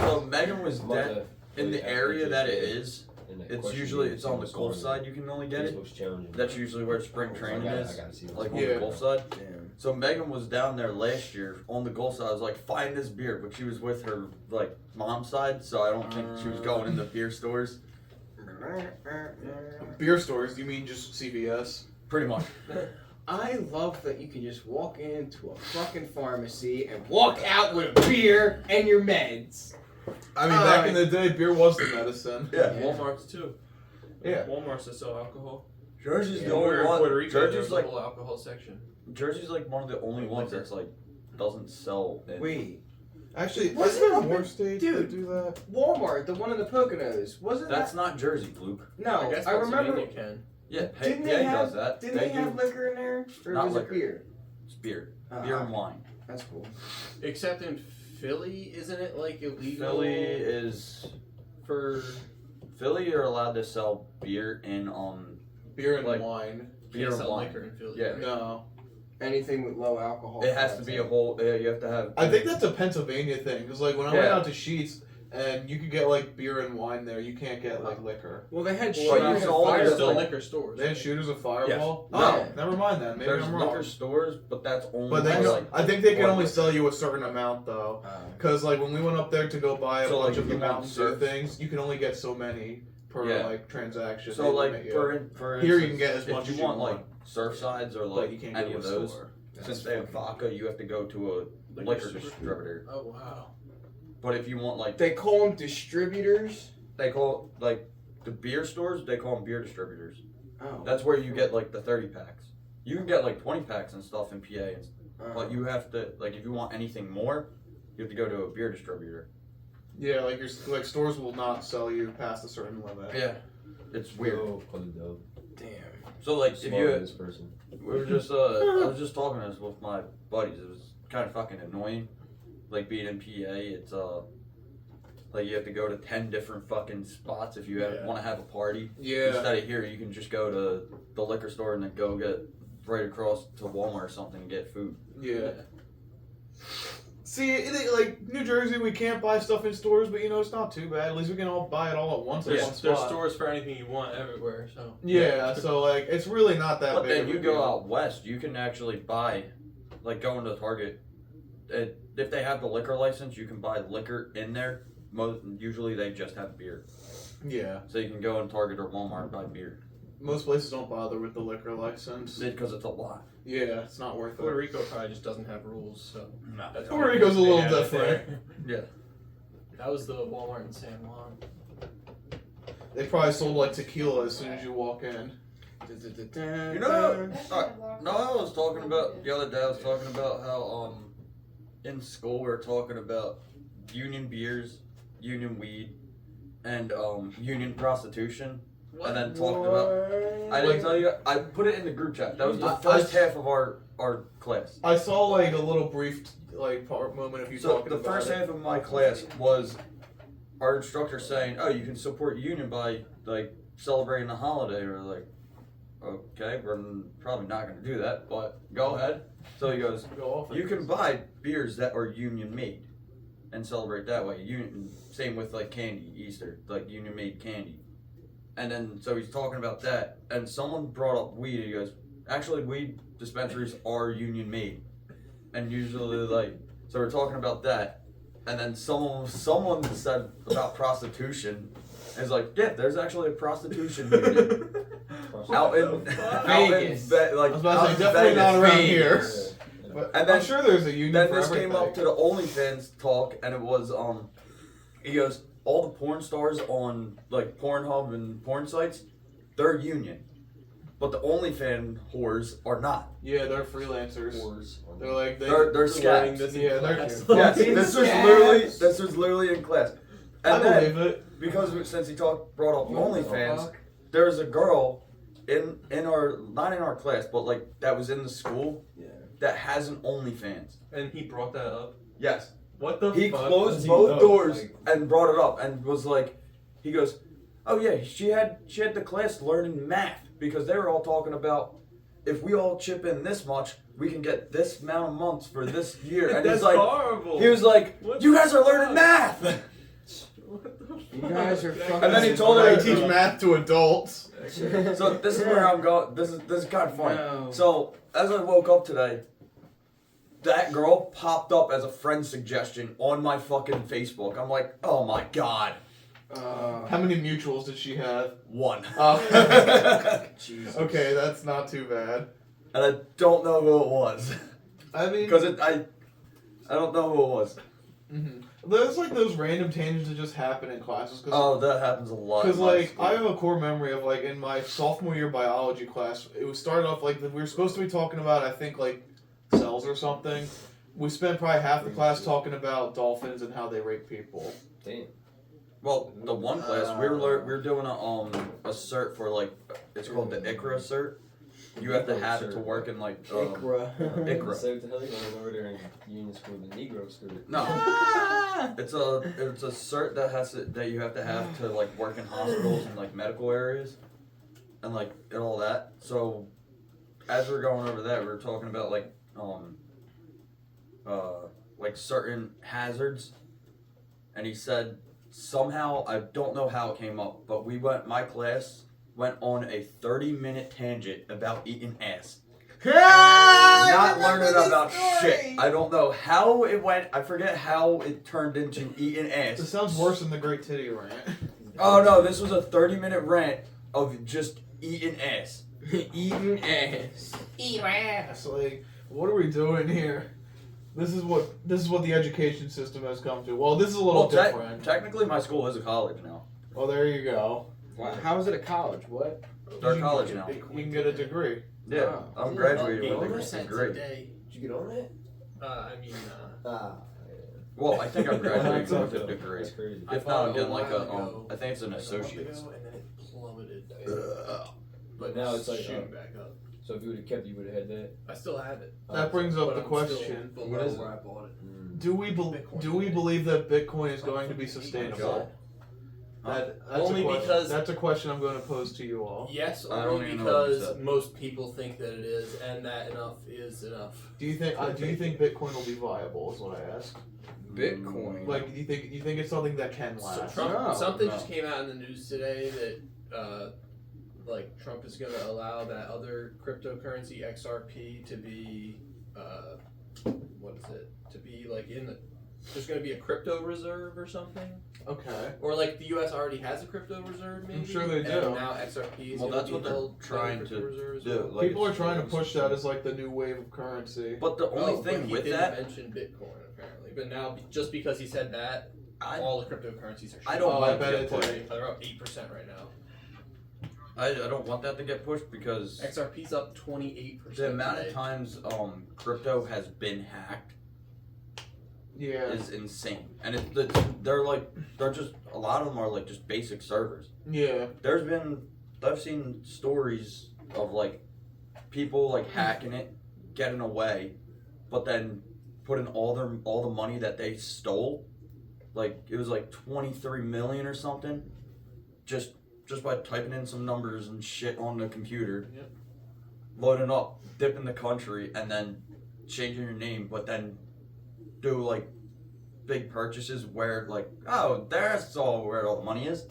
so Megan was I'm about dead to in the really area that it activate is. in that It's question usually game, it's on the see Gulf what's side you can only get it. Facebook's challenging. That's usually where spring training I is. gotta see what's Like on going Yeah. the Gulf side. Damn. So Megan was down there last year on the Gulf side. I was like, find this beer, but she was with her like mom's side, so I don't think she was going in the beer stores. Beer stores, you mean just CVS? Pretty much. I love that you can just walk into a fucking pharmacy and walk out with a beer and your meds. I mean, back in the day, beer was the medicine. Yeah. Walmart's too. Yeah. Walmart's that sell alcohol. Jersey's Yeah, the We're only in one. Puerto Rico. There's Jersey's a like whole alcohol section. Jersey's like one of the only ones that's like doesn't sell. In, Wait, Actually, Wasn't isn't there it more up- states dude. that do that? Walmart, the one in the Poconos, wasn't that's that? not Jersey, Luke. No, I guess I remember. Pennsylvania can. Yeah, Didn't PA they have? does that. Didn't they do. have liquor in there, or Not was liquor. it beer? It's beer, Oh, beer and wine. That's cool. Except in Philly, isn't it like illegal? Philly is for Philly. You're allowed to sell beer in Beer and Like- wine. beer can't and sell wine. liquor in Philly. Yeah. right? No. Anything with low alcohol. It has to be a whole. You have to have. I think that's a Pennsylvania thing, because like when I went Yeah. out to Sheets, and you could get like beer and wine there, you can't get like liquor. Well, they had Well, shooters you and can always fire There's still like- liquor stores. They had shooters of Fireball. Yes. Oh, Yeah. never mind then. Maybe There's I'm liquor wrong. stores, but that's only. But they, for, can- like, I think they can one only liquor. sell you a certain amount though. Because like when we went up there to go buy a So, bunch like, of the if you want Mountain Dew surf- things, you can only get so many per Yeah. like transaction. So They like limit you. for Here you instance, can get as if much you as you want want. like Surfsides or but like you can't any go of to a those. store. Since they have vodka, you have to go to a liquor distributor. Oh wow. But if you want like They call them distributors. they call like the beer stores, they call them beer distributors. Oh. That's where you get like the 30 packs. You can get like 20 packs and stuff in PA. And but you have to, like, if you want anything more, you have to go to a beer distributor. Yeah, like stores will not sell you past a certain limit. Yeah, it's weird. Oh, dope. Damn. So like, if Smarter than you, this person. we were just, I was just talking this with my buddies. It was kind of fucking annoying. Like being in PA, it's like you have to go to 10 different fucking spots if you want to have a party. Yeah. Instead of here, you can just go to the liquor store and then go get right across to Walmart or something and get food. Yeah. See, like New Jersey, we can't buy stuff in stores, but it's not too bad. At least we can all buy it all at once at one There's spot. stores for anything you want everywhere, so. Yeah, so like it's really not that But big. then of you a go deal. out west, you can actually buy, like going to Target. If they have the liquor license, you can buy liquor in there. Usually they just have beer. Yeah. So you can go in Target or Walmart and buy beer. Most places don't bother with the liquor license. Because it's a lot. Yeah, it's not worth Puerto it. Rico probably just doesn't have rules, so. No. that's Puerto why Rico's a they little have it different. there. Yeah. That was the Walmart in San Juan. They probably sold like tequila as soon as you walk in. You know, no, I was talking about, the other day I was talking about how, in school we were talking about union beers, union weed, and, union prostitution. And then talked about, I didn't tell you, I put it in the group chat. That was the first half of our class. I saw like a little brief moment of you So talking the about first it. half of my class was our instructor saying, "Oh, you can support union by like celebrating a holiday," or like, "Okay, we're probably not going to do that, but go ahead." So he goes, Go off "You can buy beers that are union made and celebrate that way." Same with like candy, Easter, like union made candy. And then so he's talking about that, and someone brought up weed. He goes, "Actually, weed dispensaries are union made." And usually, like, so we're talking about that, and then someone said about prostitution. And it's like, yeah, there's actually a prostitution union out in Vegas. I was about to say, out in definitely not around Vegas. here. Yeah. But And then- I'm sure there's a union Then for this everything. came up to the OnlyFans talk, and it was he goes, all the porn stars on like Pornhub and porn sites, they're union, but the OnlyFans whores are not. Yeah, they're freelancers. Whores. They're like Learning They're scabs. this in Yeah, they're- class. Yes, Fucking this was literally in class. I And then, believe it. because since he brought up What the OnlyFans, fuck? there was a girl in our, not in our class, but like that was in the school Yeah. that has an OnlyFans. And he brought that up. Yes. What the He fuck? closed Does he both know? doors Like- and brought it up and was like, he goes, "Oh yeah, she had the class learning math because they were all talking about if we all chip in this much, we can get this amount of months for this year." And That's he's like, horrible. he was like, What "You the guys are learning fuck? math." What the fuck? You guys are fucking- And then he told her I to teach math to adults. So this is where I'm going. This is kind of funny. No. So as I woke up today, that girl popped up as a friend suggestion on my fucking Facebook. I'm like, oh my god, How many mutuals did she have? one. Jesus. Okay, that's not too bad. And I don't know who it was I mean, because I don't know who it was. there's like those random tangents that just happen in classes. Cause, Oh, that happens a lot. Because in my like school. I have a core memory of like in my sophomore year biology class, it was started off like we were supposed to be talking about I think like cells or something. We spent probably half the class talking about dolphins and how they rape people. Damn. Well, the one class we were doing a cert for like it's called the ICRA cert. You have to have it to work in like ICRA. So what the hell are you going over there in union school, the Negro school? No, it's a cert that you have to have to like work in hospitals and like medical areas, and like and all that. So, as we're going over that, we were talking about like certain hazards, and he said somehow I don't know how it came up, but my class went on a 30-minute tangent about eating ass. Not learning about shit. I don't know how it went. I forget how it turned into eating This ass. sounds worse than the Great Titty Rant. Oh no, this was a 30-minute rant of just eating ass. Eating ass. Eat your ass. Like, what are we doing here? This is what the education system has come to. Well, this is a little different. Technically, my school is a college now. Oh, there you go. Wow. How is it a college? What? They're college now. You can get a degree. Yeah, I'm graduating with a $8 degree. a day. Did you get on it? I mean, Well, I think I'm graduating That's with a awesome. degree. That's crazy. I If bought not, I'm it a getting like while a ago, I think it's an like a month associate's. ago, and then it plummeted. But now it's like, shooting back up. So if you would have kept it, you would have had that. I still have it. That brings up but the I'm question: still What below is it? where I bought it. Do we Bitcoin. do we believe that Bitcoin is going to be sustainable? That's Only a question. because- That's a question I'm going to pose to you all. Yes, I don't only even know what you because said. most people think that it is, and that enough is enough. Do you think Bitcoin will be viable? Is what I asked. Bitcoin. Like, do you think it's something that can So last? Trump, No, something no. just came out in the news today that, like, Trump is going to allow that other cryptocurrency XRP to be, what is it? To be like there's going to be a crypto reserve or something, Okay. or like the U.S. already has a crypto reserve. Maybe I'm sure they do. And now XRP is Well, going that's to be what they're held by trying the crypto to reserve as do. well. Like, People are it's- trying to push that as like the new wave of currency. But the only But thing he with didn't that, mention Bitcoin apparently, but now just because he said that, all the cryptocurrencies are. I don't Oh, want I it bet to get it pushed. did. They're up 8% right now. I don't want that to get pushed because XRP's up 28%. the amount today. of times crypto has been hacked Yeah. is insane, and they're just a lot of them are like just basic servers. Yeah. I've seen stories of like people like hacking it, getting away, but then putting all the money that they stole, like it was like 23 million or something, just by typing in some numbers and shit on the computer, Yep. loading up, dipping the country, and then changing your name, but then do like big purchases where like, oh, that's all where all the money is.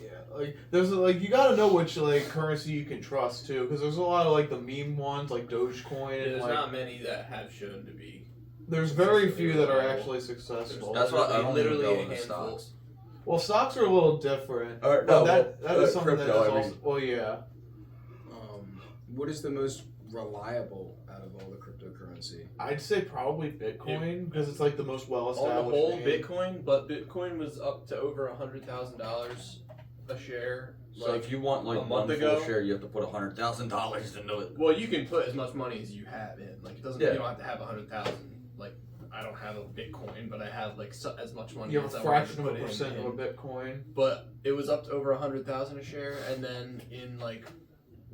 Yeah. Like there's like you gotta know which like currency you can trust too, because there's a lot of like the meme ones like Dogecoin Yeah, and there's like not many that have shown to be. there's very few that are reliable. actually successful. That's why I don't Literally even a go into handful. stocks. Well, stocks are a little different. Or, But no, that is something crypto, that is I mean. also. Well, yeah. What is the most reliable out of all the cryptocurrency? I'd say probably Bitcoin because it's like the most well On the established. whole, Bitcoin, but Bitcoin was up to over $100,000 a share. So if you want like a one month full ago? share, you have to put $100,000 into it. Well, you can put as much money as you have in. Like it doesn't. Yeah. You don't have to have 100,000. Like I don't have a Bitcoin, but I have like as much money You have as a I wanted to fraction of a put in, percent of a and- Bitcoin. But it was up to over 100,000 a share, and then in like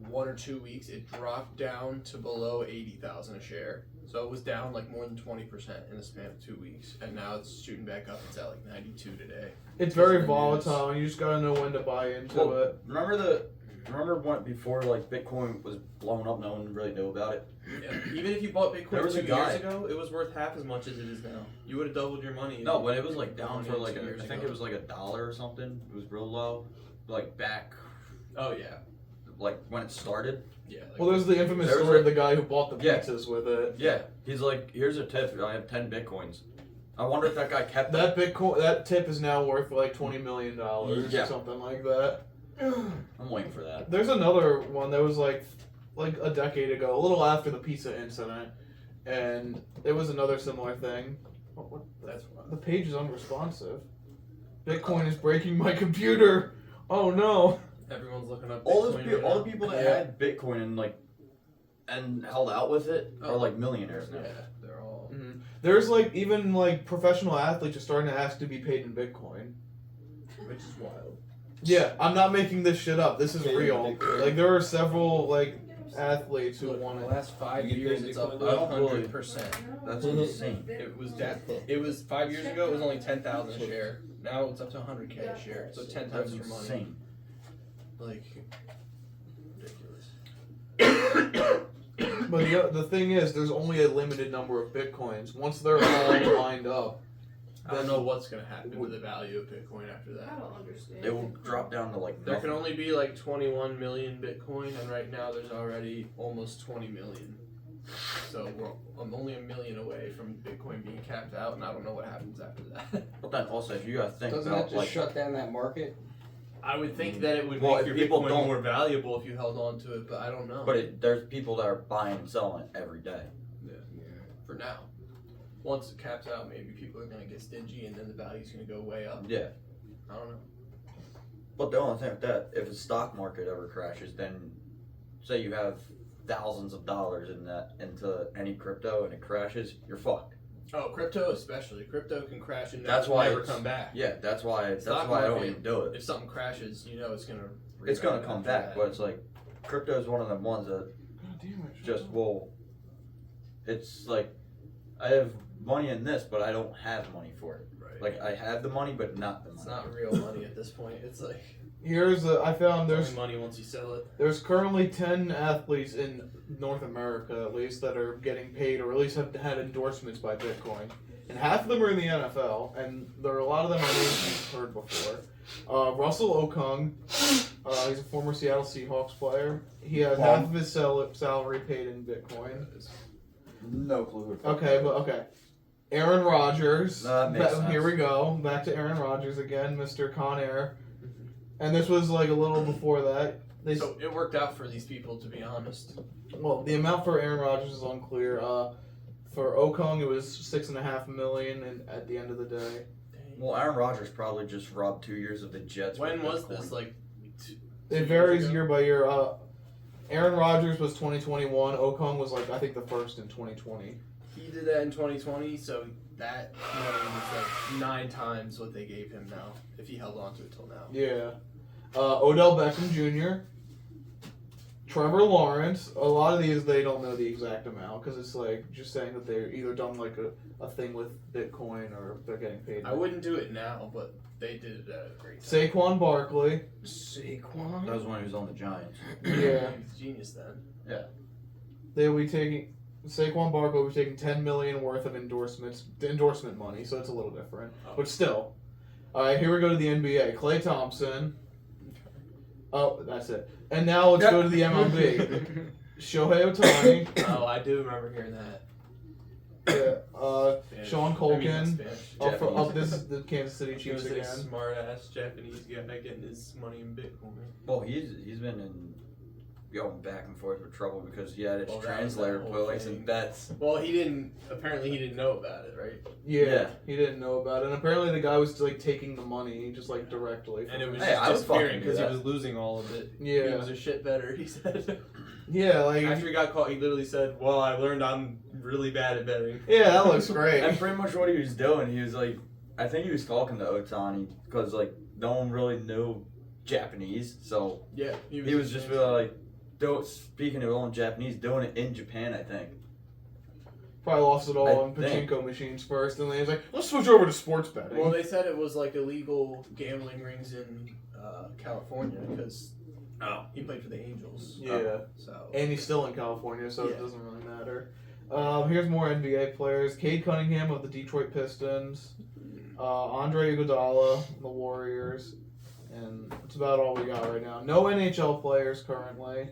1 or 2 weeks, it dropped down to below 80,000 a share. So it was down like more than 20% in the span of 2 weeks, and now it's shooting back up. It's at like 92 today. It's very the volatile, and you just gotta know when to buy into Well, it. Remember when before like Bitcoin was blowing up, no one really knew about it. Yeah. Even if you bought Bitcoin There was 2 a guy- years ago, it was worth half as much as it is now. You would have doubled your money. No, when it was like down for like 2 years I think ago. it was like $1 or something. It was real low, like back Oh yeah, like when it started. yeah. Like, Well, there's the infamous There was story a- of the guy who bought the Yeah. pizzas with it. Yeah, he's like, here's a tip. I have 10 Bitcoins. I wonder if that guy kept That Bitcoin, that tip is now worth like $20 million Yeah. or something like that. I'm waiting for that. There's another one that was like a decade ago, a little after the pizza incident, and it was another similar thing. What that's the page is unresponsive. Bitcoin is breaking my computer. Oh no. everyone's looking up. All Bitcoin all right the people that Yeah. had Bitcoin and held out with it Oh. are like millionaires now. now. Yeah, they're all. There's like even like professional athletes are starting to ask to be paid in Bitcoin. Which is wild. Yeah, I'm not making this shit up. This is Okay, real. Bitcoin. Like there are several like athletes who Look, want in the it. last 5 You get years, paid it's Bitcoin? up I don't believe- 100%. That's insane. It was It was 5 years ago. It was only 10,000 a share. Now it's up to 100K a share. So 10 That's times your money. insane. Like ridiculous. But the thing is, there's only a limited number of Bitcoins. Once they're all lined up, I don't know what's gonna happen to the value of Bitcoin after I that. don't understand. It will drop down to like There can nothing. only be like 21 million Bitcoin, and right now there's already almost 20 million. So I'm only a million away from Bitcoin being capped out, and I don't know what happens after that. But then also, if you gotta think Doesn't about that just like, shut down that market? I would think that it would Well, make if your people Bitcoin don't- more valuable if you held on to it, but I don't know. there's people that are buying and selling it every day. For now, once it caps out, maybe people are gonna get stingy, and then the value's gonna go way up. Yeah. I don't know. But the only thing with that, if the stock market ever crashes, then say you have thousands of dollars into any crypto and it crashes, you're fucked. Oh, crypto especially. Crypto can crash and That's why never it's- come back. Yeah, that's why Stock I don't market, even do it. If something crashes, you know it's gonna. It's gonna rebound come after back, that. but it's like crypto is one of them ones that God damn it. just will. It's like I have money in this, but I don't have money for it. Right. Like I have the money, but not the money. It's not real money at this point. It's like I found it's there's only money once you sell it. There's currently 10 athletes in North America, at least, that are getting paid or at least have had endorsements by Bitcoin. And half of them are in the NFL, and there are a lot of them I you've heard before. Russell Okung, he's a former Seattle Seahawks player. He has half of his salary paid in Bitcoin. No clue. Okay. Aaron Rodgers. That makes sense. Here we go. Back to Aaron Rodgers again, Mr. Con Air. And this was like a little before that. So it worked out for these people, to be honest. Well, the amount for Aaron Rodgers is unclear. For Okung, it was $6.5 million, and at the end of the day, Well, Aaron Rodgers probably just robbed 2 years of the Jets. When with was Bitcoin. this? Like, it varies year by year. Aaron Rodgers was 2021. Okung was I think the first in 2020. he did that in 2020, so that money was like 9 times what they gave him now, if he held on to it till now. Yeah. Odell Beckham Jr. Trevor Lawrence. A lot of these they don't know the exact amount because it's like just saying that they're either done like a thing with Bitcoin or they're getting paid. I wouldn't do it now, but they did it at a great time. Saquon Barkley. Saquon? That was when he was on the Giants. Yeah. He was a genius then. They will be taking Saquon Barkley will be taking $10 million worth of endorsement money, so it's a little different. Oh. But still. Alright, here we go to the NBA. Klay Thompson. Oh, that's it. And now let's go to the MLB. Shohei Ohtani. Oh, I do remember hearing that. Yeah, Spanish. Sean I mean, Colkin. not Spanish. This is the Kansas City I was Chiefs gonna say again. smart ass Japanese guy getting his money in Bitcoin. Well, he's been going back and forth with trouble because he had his Well, that was translator that whole placing thing. bets. Well, apparently he didn't know about it, right? Yeah, he didn't know about it. And apparently the guy was like taking the money just like directly. And it was Hey, I would just disappearing fucking do because he that. was losing all of it. Yeah. He was a shit better, he said. Yeah, like After he got caught, he literally said, well, I learned I'm really bad at betting. yeah, that looks great. And pretty much what he was doing, he was like, I think he was talking to Ohtani because like no one really knew Japanese, so Yeah, he was just really like, speaking it all in Japanese, doing it in Japan, I think. Probably lost it all I on think. pachinko machines first, and then he's like, let's switch over to sports betting. Well, they said it was like illegal gambling rings in California because he played for the Angels. yeah. So And he's still in California, so Yeah. it doesn't really matter. Here's more NBA players. Cade Cunningham of the Detroit Pistons. Andre Iguodala, the Warriors. And that's about all we got right now. No NHL players currently.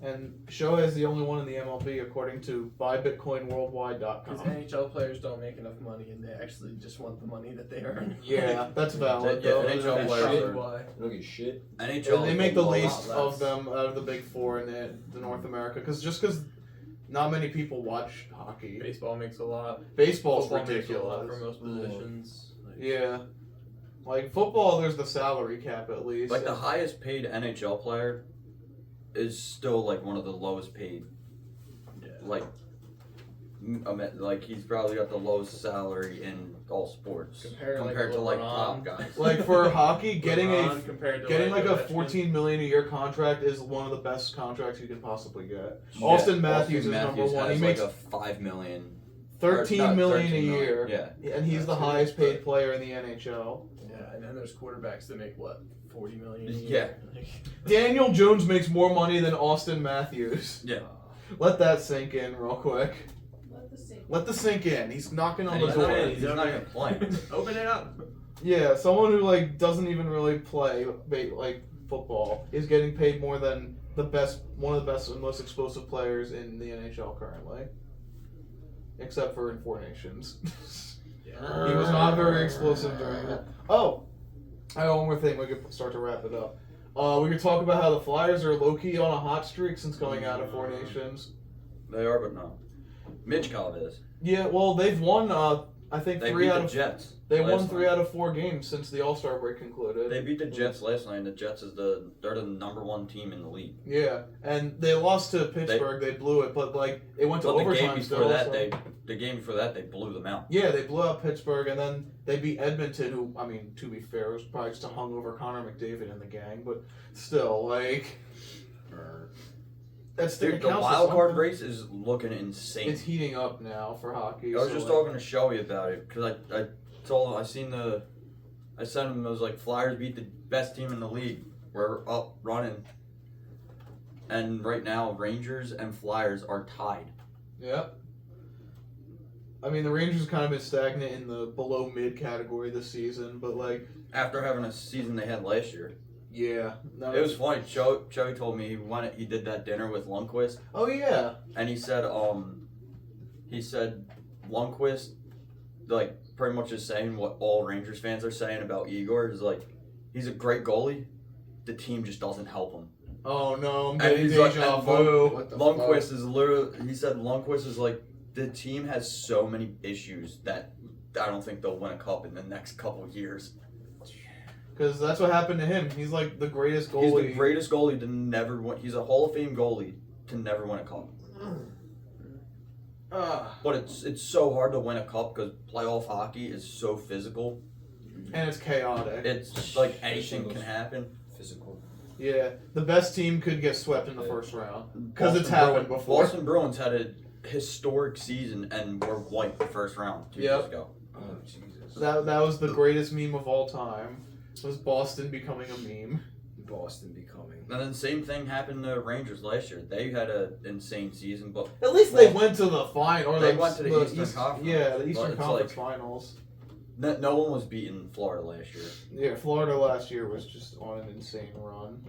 And Shohei is the only one in the MLB according to because buybitcoinworldwide.com. NHL players don't make enough money and they actually just want the money that they earn. Yeah, that's valid. Yeah, though. NHL That's players probably are- why. I don't get shit. NHL. They make the is a lot least less. of them out of the big four in the North America because not many people watch hockey. Baseball makes a lot. Baseball's Football makes a lot ridiculous. for most positions. Like, Yeah. Like football, there's the salary cap at least. Like the highest paid NHL player is still like one of the lowest paid. Yeah. Like he's probably got the lowest salary in all sports Compared to like LeBron. top guys. Like for hockey, getting LeBron compared to getting like a Ovechkin. $14 million a year contract is one of the best contracts you can possibly get. Yeah, Austin Matthews is Matthews number one. has He makes like a $5 million. $13 million a 13 million. year, Yeah. and he's the That's highest huge, paid player in the NHL. Yeah, and then there's quarterbacks that make what, $40 million a year? Like, Daniel Jones makes more money than Austin Matthews. Yeah. Let that sink in real quick. Let the sink. Let the sink in. He's knocking on And the he's door. not- he's not even playing. Open it up. Yeah, someone who like doesn't even really play like football is getting paid more than one of the best and most explosive players in the NHL currently, except for in Four Nations. Yeah. He was not very explosive during that. Oh, I have one more thing. We could start to wrap it up. We could talk about how the Flyers are low key on a hot streak since going out of Four Nations. They are, but no. Mitchkov is. Yeah, well, they've won I think They three beat out the of Jets. they won last 3 night. out of 4 games since the All-Star break concluded. They beat the Jets last night, and the Jets they're the number 1 team in the league. Yeah, and they lost to Pittsburgh. They blew it, but like it went to But the overtime. game still, before that, so- the game before that, they blew them out. Yeah, they blew out Pittsburgh, and then they beat Edmonton, who, I mean, to be fair, was probably just a hungover Connor McDavid in the gang, but still, like, that's Dude, the wild card race is looking insane. It's heating up now for hockey. I was so, just like, talking to Shelby about it because I sent him those like Flyers beat the best team in the league. We're up running, and right now Rangers and Flyers are tied. Yeah. I mean, the Rangers kind of been stagnant in the below mid category this season, but like, After having a season they had last year, yeah, no, it was funny. Joey told me he did that dinner with Lundqvist, Oh yeah, and he said Lundqvist like pretty much is saying what all Rangers fans are saying about Igor is like he's a great goalie. The team just doesn't help him. oh no, I'm And getting he's like, deja and vu. What the Lundqvist is literally. He said Lundqvist is like the team has so many issues that I don't think they'll win a cup in the next couple of years. Because that's what happened to him. He's like the greatest He's goalie. the greatest goalie to never win. He's a Hall of Fame goalie to never win a cup. But it's so hard to win a cup because playoff hockey is so physical. And it's chaotic. It's like anything can happen. Physical. Yeah, the best team could get swept in the first round because it's Boston happened Bruins- before. Boston Bruins had a historic season and were wiped the first round 2 Yep. years ago. Oh Jesus. That was the greatest meme of all time. Was Boston becoming a meme? Boston becoming. And then same thing happened to Rangers last year. They had an insane season, but At least they went to the final. Or They like went to the Eastern Conference. Yeah, the But Eastern it's Conference like- Finals. no one was beating Florida last year. Yeah, Florida last year was just on an insane run.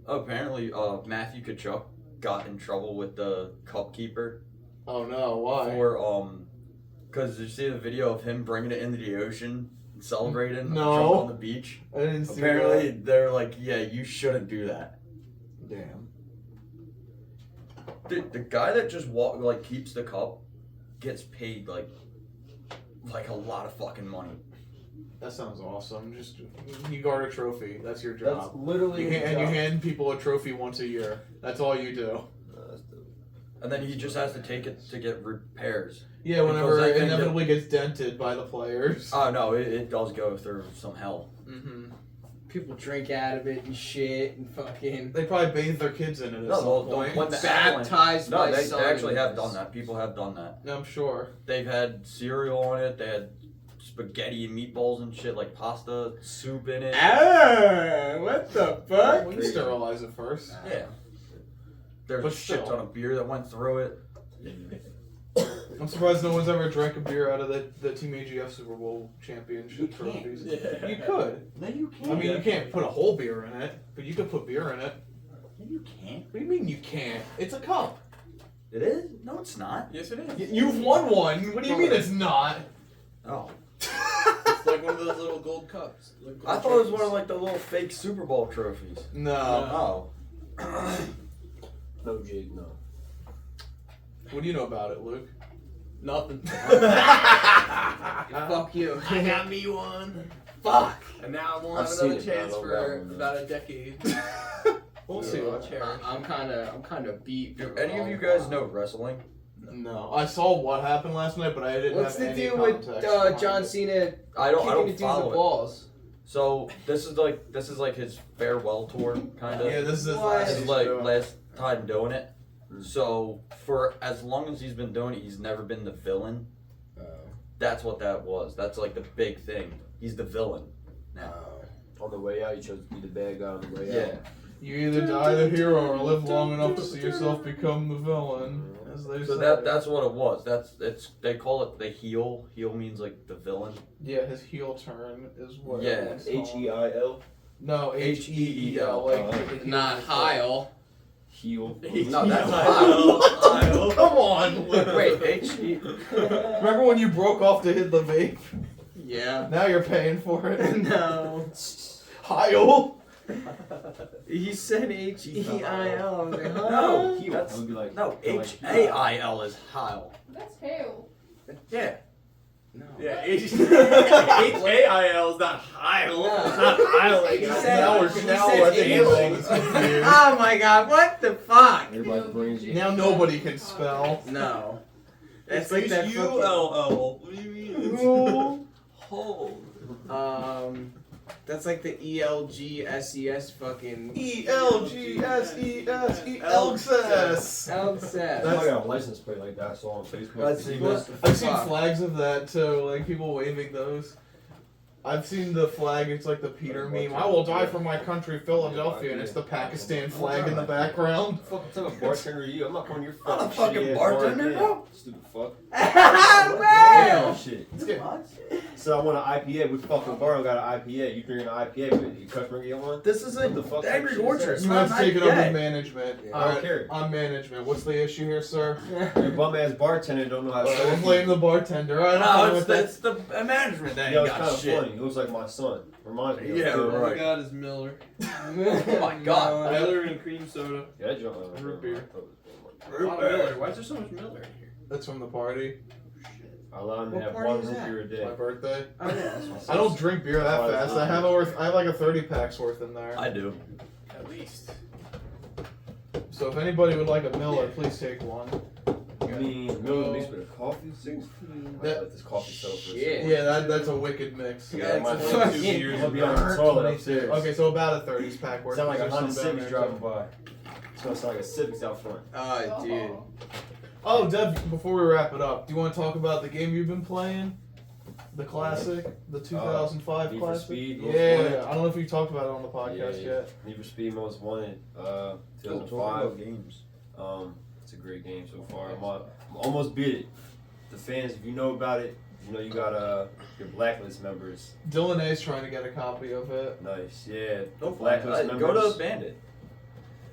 Apparently, Matthew Tkachuk got in trouble with the cup keeper Oh no, why? for because you see the video of him bringing it into the ocean, and celebrating, No. jumping on the beach. I didn't see Apparently, they're like, yeah, you shouldn't do that. that. Damn. Dude, the guy that just keeps the cup gets paid like a lot of fucking money. That sounds awesome. Just you guard a trophy. That's your That's job. literally You his and you job. hand people a trophy once a year. That's all you do. That's dope. And then he just has to take it to get repairs. Yeah, whenever Because I it think inevitably gets dented by the players. Oh no, it does go through some hell. Mm-hmm. People drink out of it and shit and fucking They probably bathe their kids in it at No, some they'll- point. when the- baptized No, my they son. actually in have this. done that. People have done that. I'm sure. They've had cereal on it. They had spaghetti and meatballs and shit, like pasta soup in it. Ah, what the fuck? We sterilize it first. Yeah. There's But a shit still. ton of beer that went through it. I'm surprised no one's ever drank a beer out of the Team AGF Super Bowl championship You can't. trophies. Yeah. You could. No, you can't. I mean, you can't put a whole beer in it, but you could put beer in it. No, you can't. What do you mean you can't? It's a cup. It is? No, it's not. Yes, it is. You've won one. What do you mean it's not? Oh. It's like one of those little gold cups. Like I gold thought it was one trophies. of like the little fake Super Bowl trophies. No. Oh. No, Jake, no. What do you know about it, Luke? Nothing. Fuck you. I got me one. Fuck. And now I won't I've have seen another it, but I chance don't for got one, about a decade. We'll see I'll what. cherish. I'm kind of beat. Do for any of all you guys while. know wrestling? No, I saw what happened last night, but I didn't What's have the any deal with context behind John it. Cena I don't kicking the dude in follow the it. balls? So this is like his farewell tour, kind of. Yeah, this is his What? last. This is he's like doing. last time doing it. So for as long as he's been doing it, he's never been the villain. That's what that was. That's like the big thing. He's the villain now. On the way out, you chose to be the bad guy on the way Yeah. out. You either die the hero or live long enough to see yourself become the villain, as they So say. that's what it was. They call it the heel. Heel means like the villain. Yeah, his heel turn is what. Yeah. everyone's calling it. H-E-I-L. No, H-E-E-L. Like, Oh. Not Heil. Heel. No, that's Heil. Come on, Luke. Wait, H-E. Remember when you broke off to hit the vape? Yeah. Now you're paying for it. No. Heil. He said H-E-I-L. I was like, huh? No, Heel. that's I would be like, no like, H-A-I-L is Heil. That's Hale. Yeah. No. Yeah, H-A-I-L is not Heil. It's not Heil. He said- now we're he now said I think H. everyone's confused. Oh my god, what the fuck? Everybody's brains. Now nobody can spell. No. That's like that fucking... What do you mean? That's like the ELGSES fucking... E-L-G-S-E-S-E Elgses. Elgses. I got a license plate like that. I saw on Facebook. I've seen Well, that. I've seen Fuck. flags of that too, like people waving those. I've seen the flag, it's like the Peter meme. I will die for my country, Philadelphia, and it's the Pakistan flag in the background. Fucking type of bartender are you? I'm not calling your I'm a fucking fucking shitty-ass bartender, bar. bro. Stupid fuck. Wow. Shit. What? So I want an IPA. We fucking bar got an IPA. You drinking an IPA, but your customer get one? This is What the fuck Angry type shit is Orchard. that? It's You not have to an take it up IPA. with management. I don't care. On management. What's the issue here, sir? Your bum ass bartender don't know how to We're serve blaming you. the bartender. All right, No, I'm it's, fine with it's the management that Yo, ain't it's kind got of shit. funny. He looks like my son. Reminds me. Yeah, of him. Oh my right. god, it's Miller. Oh my god. Miller and cream soda. Yeah, that joint. Root beer. A Root lot of beer. Miller. Why is there so much Miller in here? That's from the party. I allow him to What have party one is root that? beer a It's day. my birthday. Oh yeah, that's what I don't drink beer that Why is fast. it? I have like a 30 packs worth in there. I do. At least. So if anybody would like a Miller, please take one. I mean, Miller mixed with a coffee? That- Let this coffee settle for a Shit. second. Yeah, that's a wicked mix. You Yeah, got my like fucking 22 I'm beers gonna in be on there. the toilet upstairs. Okay, so about a 30s pack worth. Sound like a There's Honda some down Civic there, driving too. by. It's gonna sound like a Civics out front. Oh, dude. Oh, Dev, before we wrap it up, do you want to talk about the game you've been playing? The classic? The 2005 Need for classic? Speed, Most Yeah, Wanted. I don't know if you talked about it on the podcast Yeah. yet. Need for Speed Most Wanted, Talk 2005. about games. It's a great game so far. I'm almost beat it. The fans, if you know about it, you know you got your blacklist members. Dylan A's trying to get a copy of it. Nice, yeah. Go Blacklist Go members. to Bandit.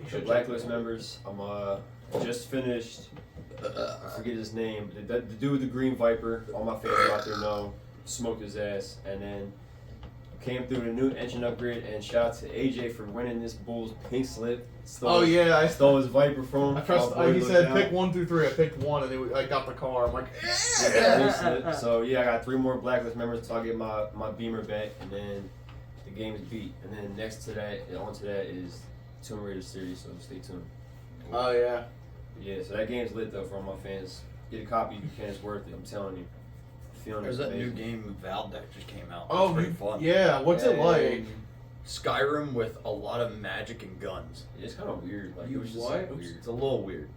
The blacklist members. I'm just finished. I forget his name. The dude with the green Viper. All my fans out there know. Smoked his ass, and then came through the new engine upgrade. And shout out to AJ for winning this Bulls pink slip. Oh yeah, I Stole his Viper from him. I trust. My boy He looked said out. pick 1 through 3. I picked 1, and I got the car. I'm like, Yeah, pink slip. So yeah, I got 3 more blacklist members until I get my Beamer back, and then the game's beat. And then next to that, and onto that is Tomb Raider series. So stay tuned. oh yeah. Yeah, so that game's lit though for all my fans. Get a copy if you can. It's worth it. I'm telling you. Feeling There's it's that new amazing. game Valve that just came out. Oh, It's pretty fun. yeah. What's it Yeah, like? Skyrim with a lot of magic and guns. Yeah, it's kind of weird. Like You it was just what? like, weird. It's a little weird.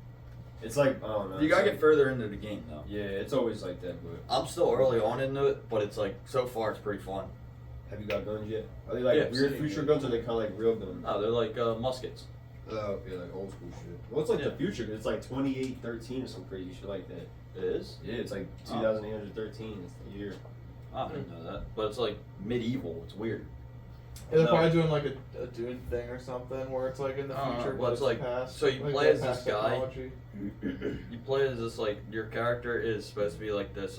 It's like I don't know. You gotta it's get further into the game though. like, yeah, it's always like that. But I'm still early on into it, but it's like so far it's pretty fun. have you got guns yet? Are they like Yeah, weird same, future yeah. guns, or are they kind of like real guns? No, they're like muskets. Oh, okay, like old school shit. Well, it's like the future. 'Cause it's like 2813 or some crazy shit like that. It is? Yeah, it's like 2813 is the year. I didn't know that. But it's like medieval. It's weird. They're No. probably doing like a Dune thing or something where it's like in the future, well, but it's it's like- past. so you like play that as this past guy. technology. You play as this like your character is supposed to be like this.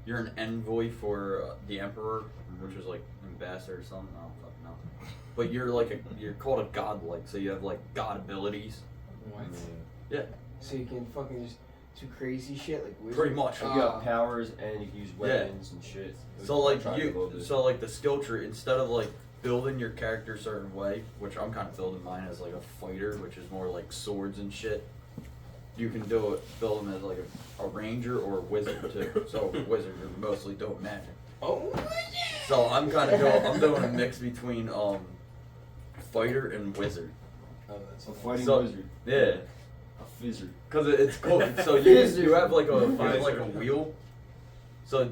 You're an envoy for the emperor, which is like ambassador or something. I don't fucking know. But you're like you're called a godlike, so you have like god abilities. What? Yeah. So you can fucking just do crazy shit like wizard? Pretty much. You got powers and you can use Yeah. weapons and shit. So like Try to go with it. so like the skill tree, instead of like building your character a certain way, which I'm kind of building mine as like a fighter, which is more like swords and shit. You can build them as like a ranger or a wizard too. So wizard, you're mostly doing magic. Oh. So I'm kind of I'm doing a mix between fighter and wizard. a fighting So- wizard. Yeah. A fizzard. Cause it's cool. So you have like a wheel. So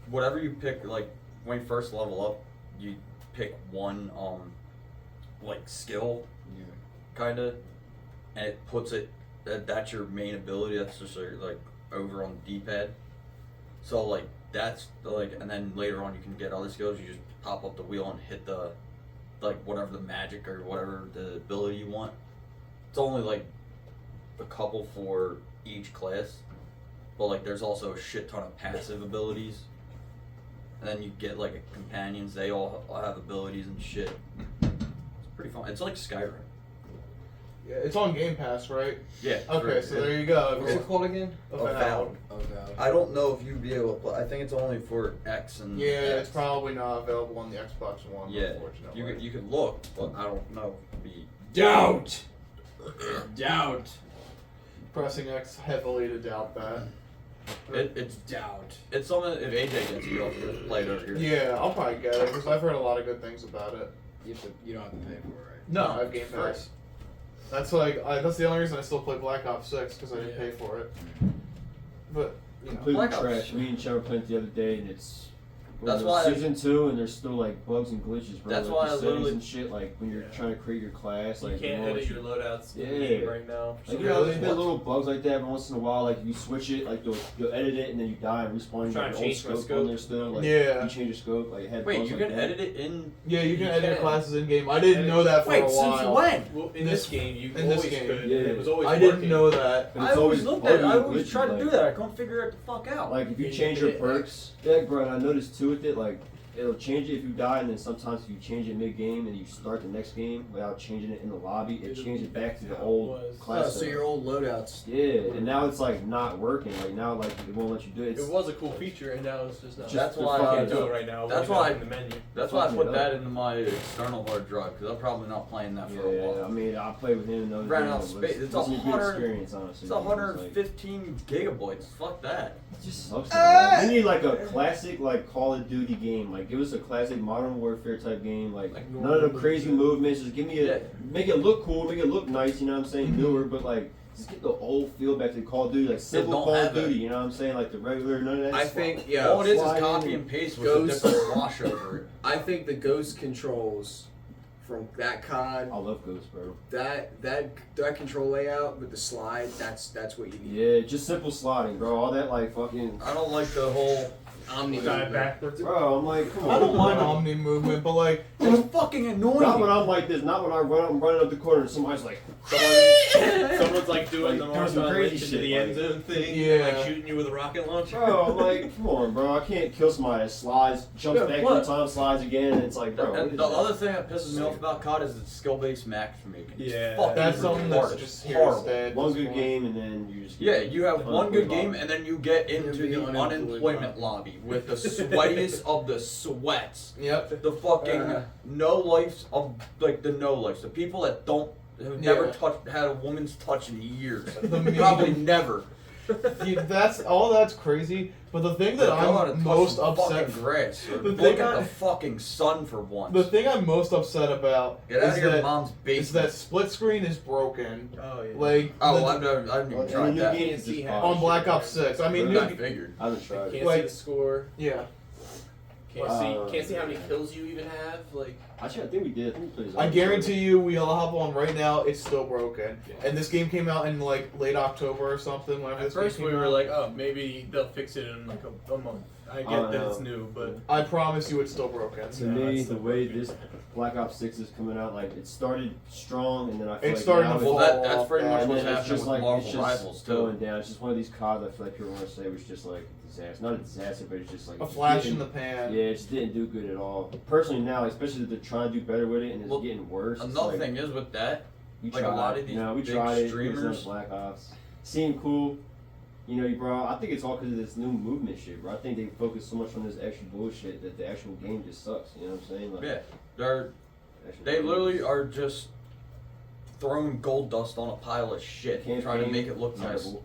whatever you pick, like when you first level up, you pick one like skill, kind of, and it puts it. That's your main ability. That's just like over on the D-pad. So like that's like, and then later on you can get other skills. You just pop up the wheel and hit the like whatever the magic or whatever the ability you want. It's only like a couple for each class, but like there's also a shit ton of passive abilities, and then you get like companions. They all have abilities and shit. It's pretty fun. It's like Skyrim. Yeah, it's on Game Pass, right? Yeah. Okay, so there you go. What's it called again? Avowed. I don't know if you'd be able to play. I think it's only for X and. Yeah, X. it's probably not available on the Xbox One. Yeah. Unfortunately. You could look, but I don't know. Doubt. Doubt. Pressing X heavily to doubt that. It's Doubt. It's something if AJ gets you, I'll play it over here. Yeah, I'll probably get it because I've heard a lot of good things about it. You don't have to pay for it, right? No, I have Game Pass. That's that's the only reason I still play Black Ops 6 because I didn't pay for it. But you know. Completely Black Ops. trash. Me and Trevor played it the other day, and it's. That's we're why I- season 2, and there's still like bugs and glitches, bro. That's like, why the I settings literally- and shit. Like when you're trying to create your class, You like can't you know, edit your loadouts in the Yeah. game right now. Like, you know, there's really? been little bugs like that every once in a while. Like you switch it, like you'll edit it and then you die and respawn. You Trying got to the old change my scope on there still. Like, Yeah. You change your scope. Like it had Wait, bugs you like can that. edit it in. Yeah, you can You edit your can. classes in game. I didn't know that for a while. Well, in this This- game, you in this always game, could. yeah. It was always I didn't working. know that. But I it's always looked at it. buggy I and always glitchy, tried to like- do that. I couldn't figure it the fuck out. Like if you Yeah, change you your can edit perks, yeah, bro. And I noticed too with it, like it'll change it if you die, and then sometimes if you change it mid game and you start the next game without changing it in the lobby, it changes it back to the old was. class. Oh, so your old loadouts. Yeah, and now it's like not working. Like now, like it won't let you do it. It was a cool feature, and now it's just not. That's the why fuck I can't it do up. it right now. That's We'll why leave it in the menu. That's why I Fucking put up. that into my external hard drive because I'm probably not playing that for a Yeah, I while. mean, I played with him and those Ran out games. of It was- space. It's it was a good 100 experience, honestly. It's It was like- 115 gigabytes. Fuck that. It just sucks. Man. You need like a classic like Call of Duty game. Like give us a classic Modern Warfare type game. Like none of the crazy movements. Just give me Yeah. make it look cool, make it look nice. You know what I'm saying? Newer, but like just get the old feel back to Call of Duty. Like simple don't Call have of that. Duty. You know what I'm saying? Like the regular none of that. I stuff. think, yeah. All it is slide copy in. and paste with a Ghost- different wash over it. I think the ghost controls from that COD, I love Ghost, bro. that control layout with the slide, that's what you need. Yeah, just simple sliding, bro. All that like fucking. I don't like the whole. Omni Dive movement. backwards. Bro, I'm like, come on. I don't mind bro. Omni movement, but like, It's fucking annoying. Not when I'm like this. Not when I'm running up the corner and somebody's like. Someone's like doing Like, the doing some Marshawn crazy Lynch into shit, the end like- zone thing, Yeah. like shooting you with a rocket launcher. Bro, I'm like, come on, bro. I can't kill somebody that slides, jumps Yeah, back what? 3 times, slides again, and it's like, bro. what And is the that? other thing that pisses me off about COD is it's skill-based matchmaking. It's Yeah. fucking that's something that's retarded. just It's here to horrible. stay. at One this good point. game, and then you just. Yeah, you have one good game, lobby. and then you get You're into the the unemployed unemployment lobby with the sweatiest of the sweats. Yep. The fucking no lives of like the no lives. The people that don't have never Yeah. had a woman's touch in years. The meme. Probably never. Dude, that's crazy. But the thing that Go out and I'm touch most some upset, fucking grass or The look thing at I- the fucking sun for once. the thing I'm most upset about Get out is of your that mom's is basement. that split screen is broken. Oh yeah. Like Oh, the- I haven't even And the tried new that. game Can't is see just how- fire on Black shit. Ops 6. I mean, I new, figured. I haven't tried it. Can't like- see the score. yeah. Can't see how many kills you even have. Like Actually, I think we did. I think we played I Zombie guarantee you, we all have one right now. It's still broken, and this game came out in like late October or something. Whenever at this first game we came were out. like, oh, maybe they'll fix it in like a month. I get Oh, that no. it's new, but I promise you, it's still broken. To No, me, it's the still way broken. this Black Ops 6 is coming out, like it started strong, and then I feel It's like starting now to Well, fall that's off pretty much that. what's and then happening it's just with like Marvel it's just Rivals going too. down. It's just one of these CODs I feel like people want to say was just like a disaster. Not a disaster, but it's just like A it just flash in didn't- the pan. Yeah, it just didn't do good at all. Personally, now, especially that they're trying to do better with it, and it's Well, getting worse. it's Another like, thing is with that, we like, a tried. lot of these we big tried it. streamers- Black Ops seemed cool. You know, bro, I think it's all because of this new movement shit, bro. I think they focus so much on this extra bullshit that the actual game just sucks. You know what I'm saying? Like, yeah, actual they game literally is are just throwing gold dust on a pile of shit, trying to campaign make it look nice. terrible.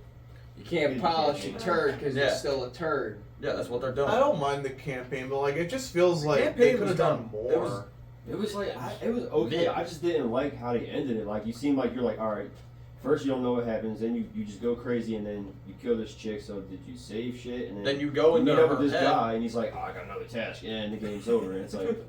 You can't polish a turd because Yeah. it's still a turd. Yeah, that's what they're doing. I don't mind the campaign, but like it just feels like campaign they could was have done done- more. it was- It was like it was okay. Mid. I just didn't like how they ended it. Like you seem like you're like, all right, first you don't know what happens, then you just go crazy, and then you kill this chick. So did you save shit? And Then you go you into meet up her with this head. guy, and he's like, oh, I got another task, and the game's over. And it's like,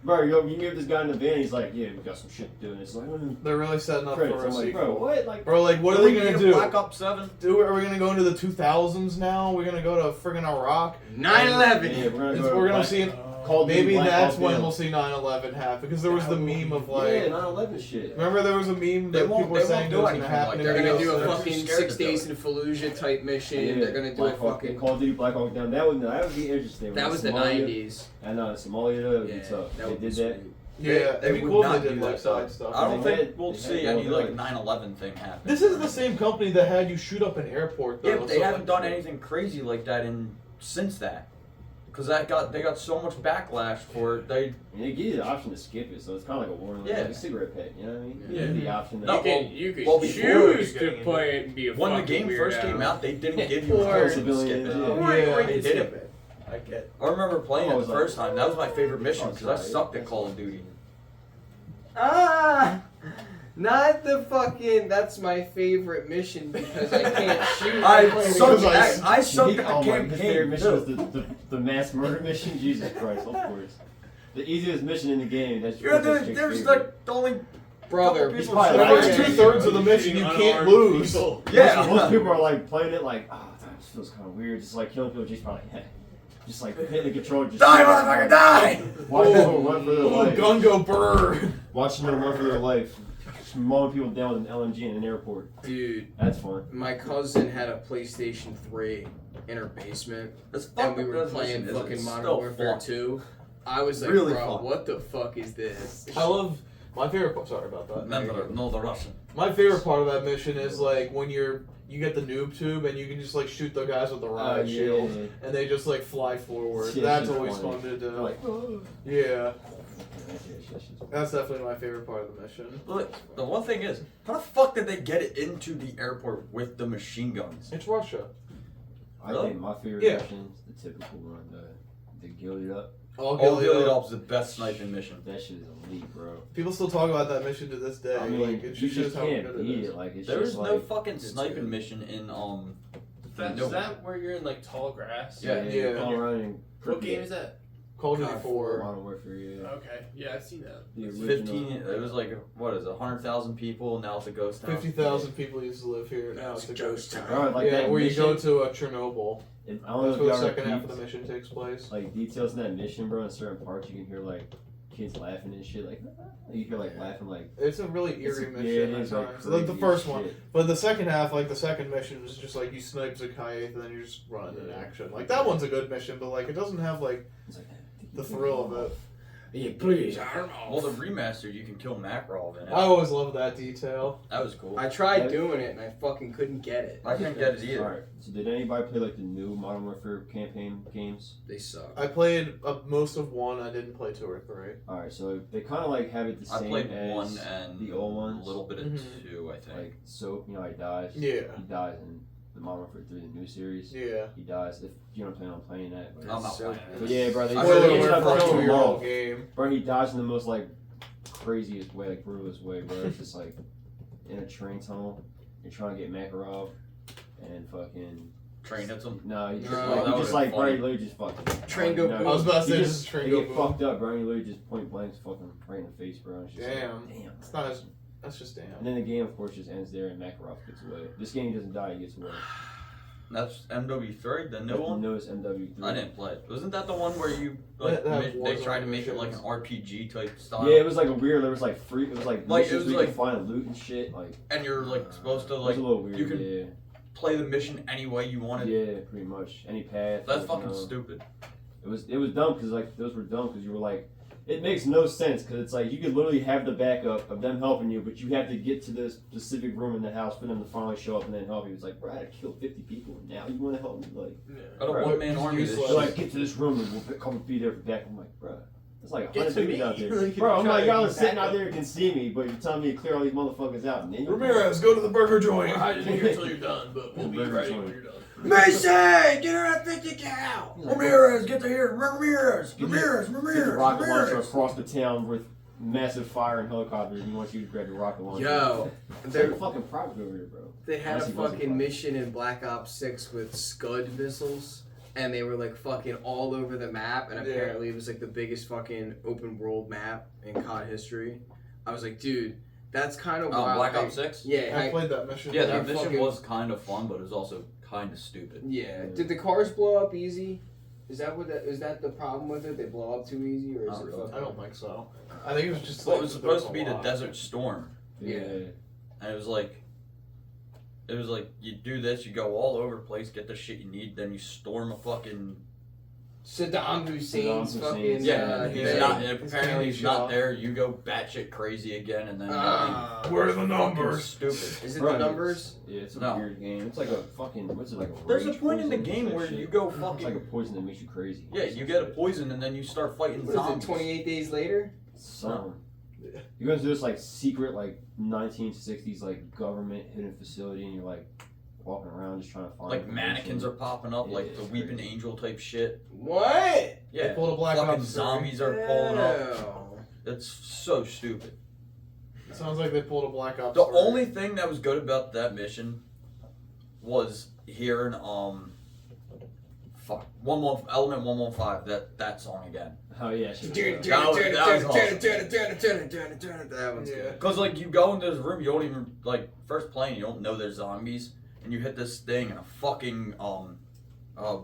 bro, you meet this guy in the van, he's like, yeah, we got some shit to do, and it's like, They're really setting up credits. for a I'm like, sequel. bro, what? Like, Bro, like, what are Really they gonna need a do? Black Ops 7? Are we gonna go into the 2000s now? We're gonna go to friggin' Iraq? 9/11. yeah, we're We're gonna Black- see. Call of Duty Maybe Black that's Ops when Down. we'll see 9/11 happen because there was the meme of Yeah, like. 9/11 shit. Remember there was a meme They that won't- people were they saying won't do was gonna anything happen. like in They're that. gonna real do a They're life. too fucking scared 6 to do days it. in Fallujah type mission. Yeah, They're gonna do a Black Hawk- fucking. Call of Duty Black Hawk Down. That would be interesting. That was the Somalia. 90s. I know Somalia. That would be Yeah, tough. that They would be did that. sweet. Yeah, They it'd be would cool if not they did do like that side stuff. stuff. I don't They think had- we'll they see had any more like like- 9/11 thing happen. This is the same company that had you shoot up an airport, though. Yeah, but they so, haven't like, done anything crazy like that since that. Because they got so much backlash for it. They I mean, they give you the option to skip it, so it's kind of like a warning, Yeah. like a cigarette pack. You know what I mean? Yeah. You have the option. To, No, You could well, before choose getting to into play it and be a when the fucking game first weirdo. came out, they didn't give you Or- a option to skip Civilians, it. yeah. Or Yeah. you They could did skip it. it. I get. I remember playing Oh, it was the like- first time. That was my favorite mission Oh, because I sorry. sucked at Call of Duty. Not the fucking. That's my favorite mission because I can't shoot. I playing sucked against- at I sucked at Oh the my, his favorite campaign mission was too. the mass murder mission. Jesus Christ, of course. The easiest mission in the game. That's Yeah, that's there's Jake's like the only Brother, couple he's people probably The shooting right. first at it. 2/3 of the mission you can't lose. Yeah. Most people are like playing it like, oh, this feels kind of weird. Just like killing people. Just probably, just like hitting the controller. Just Die, motherfucker, die! Watching them run for their Oh, life. gun go burr. Watching them run for their life. Just mowing people down with an LMG in an airport. dude, That's fun. my cousin had a PlayStation 3 in her basement, It's and we fucking were playing resolution, fucking it's Modern still Warfare fun. 2. I was like, Really bro, fun. what the fuck is this? I love my favorite part. Sorry about that. No, the Russian. My favorite part of that mission is like when you get the noob tube and you can just like shoot the guys with the riot shield and they just like fly forward. Yeah, That's shit's always funny. fun to do. They're like, Yeah, that's definitely my favorite part of the mission. Look, the one thing is, how the fuck did they get it into the airport with the machine guns? It's Russia. I think my favorite Yeah. mission is the typical one, the gilded up. All Oh, Gilly Gilly Up. Up's the best sniping mission. That shit is elite, bro. People still talk about that mission to this day. I mean, like it you just just shows how can't good it beat is. it. Like it's There just was no like, fucking it's sniping good. mission in Is no. that where you're in like tall grass? Yeah. you're going around and What game is that? Call of Duty God, 4. Modern Warfare, yeah. Okay. Yeah, I've seen that. The original. 15. It was like what is it, 100,000 people. Now it's a ghost town. 50,000 people used to live here. Now it's a ghost town. Bro, like Yeah, that where you go mission, to Chernobyl. I don't know That's if where the y'all second half of peeped, the mission takes place. like details in that mission, bro. In certain parts, you can hear like kids laughing and shit. Like you hear like laughing, like It's a really it's- eerie yeah, mission it at is, like, times. Like the crazy first as one. shit. But the second half, like the second mission is just like you snipe Zakayev and then you just run into action. Like that one's a good mission, but like it doesn't have like It's like the thrill of it. Yeah, please, I don't know. Well, the remastered, you can kill Makarov in it. I always love that detail. That was cool. I tried doing it and I fucking couldn't get it. I couldn't get it either. Alright, so did anybody play like the new Modern Warfare campaign games? They suck. I played most of 1. I didn't play 2 or 3. Alright, so they kind of like have it the I same played as 1 and the old a ones. little bit of Mhm. 2, I think. Like Soap, you know, he dies. Yeah. He dies in the Modern Warfare 3, the new series. Yeah. He dies. If you don't plan on playing that, but, I'm not so playing but it. yeah, bro, they I Spoiler really alert tried for a to kill him 2-year-old off. game. Bro, he dies in the most like craziest way, like brutalest way, bro. It's just like in a train tunnel. You're trying to get Makarov, and fucking Train hits him. no, he just No, like that he would've just been like bro, funny. he literally just fucking Train go no, boom. I was about to say he this just is train he go get boom. fucked up, bro. And he literally just point blank fucking right in the face, bro. It's just Damn. Like, damn. It's not as. That's just damn. And then the game, of course, just ends there, and Makarov gets away. This game he doesn't die; he gets away. That's MW3, the new That's the one? newest MW3. I didn't play it. Wasn't that the one where you like That had they Warzone tried to make it like an missions. RPG type style? Yeah, it was like a weird. There was like free. It was like Like, missions it was where you like- could find loot and shit. Like And you're like supposed to it was like a little weird. you can yeah, play the mission any way you wanted. yeah, pretty much any path. That's like, fucking you know. stupid. It was dumb because like those were dumb because you were like, it makes no sense because it's like you could literally have the backup of them helping you, but you have to get to this specific room in the house for them to finally show up and then help you. It's like, bro, I had to kill 50 people and now you want to help me? Like, Got a Right. one-man army. Useless. This they're shit. like, get to this room and we'll come be there for back. I'm like, bro, there's like Get 100 to dudes me. out there. Like, Bro, I'm try like, to y'all are get sitting back out up. there and can see me, but you're telling me to clear all these motherfuckers out. And then you Ramirez, go to the burger joint. I didn't hear until you're done, but we'll be Very ready funny. when you're done. Macy, get her at 50 cal. Ramirez, get to here. Ramirez, Get Ramirez, the Ramirez, rocket launcher Ramirez. across the town with massive fire and helicopters. And he wants you to grab the rocket launcher. Yo, They're there- fucking private over here, bro. they had a Unless he wasn't fucking fine. mission in Black Ops 6 with Scud missiles, and they were like fucking all over the map, and Yeah. apparently it was like the biggest fucking open world map in COD history. I was like, dude, that's kind of wild. Black how- Ops 6? Yeah, I played that mission. Yeah, They that mission fucking- was kind of fun, but it was also kind of stupid. yeah. Did the cars blow up easy? Is that the problem with it? They blow up too easy, or is Not it? really. I don't think so. I think it was just Well, like it was there supposed to be a the lot. Desert Storm, Yeah. and it was like you do this, you go all over the place, get the shit you need, then you storm a fucking Saddam Hussein's Saddam fucking. Hussein's, Yeah, yeah. he's not. Apparently, He's he's not shot. there. You go batshit crazy again, and then Where are the fucking numbers? stupid. Is it Bro, the numbers? Yeah, it's a No. weird game. It's like a fucking what's it like a There's a rage point in the poison game type where shit. you go It's like a fucking. poison that makes you crazy. Yeah, you get a poison, and then you start fighting What is it, zombies. 28 days later? Some. You go into this like secret like 1960s like government hidden facility, and you're like walking around just trying to find Like mannequins are information. popping up, Yeah, like it's the Weeping crazy. Angel type shit. What? They Yeah, pulled a Black fucking Ops 3. zombies are pulling up. Ew. It's so stupid. Sounds like they pulled a Black Ops. The 3. only thing that was good about that mission was hearing Element 115 that song again. Oh yeah, shit. That one's Yeah. good. Cause like you go into this room, you don't even like first playing, you don't know there's zombies, and you hit this thing and a fucking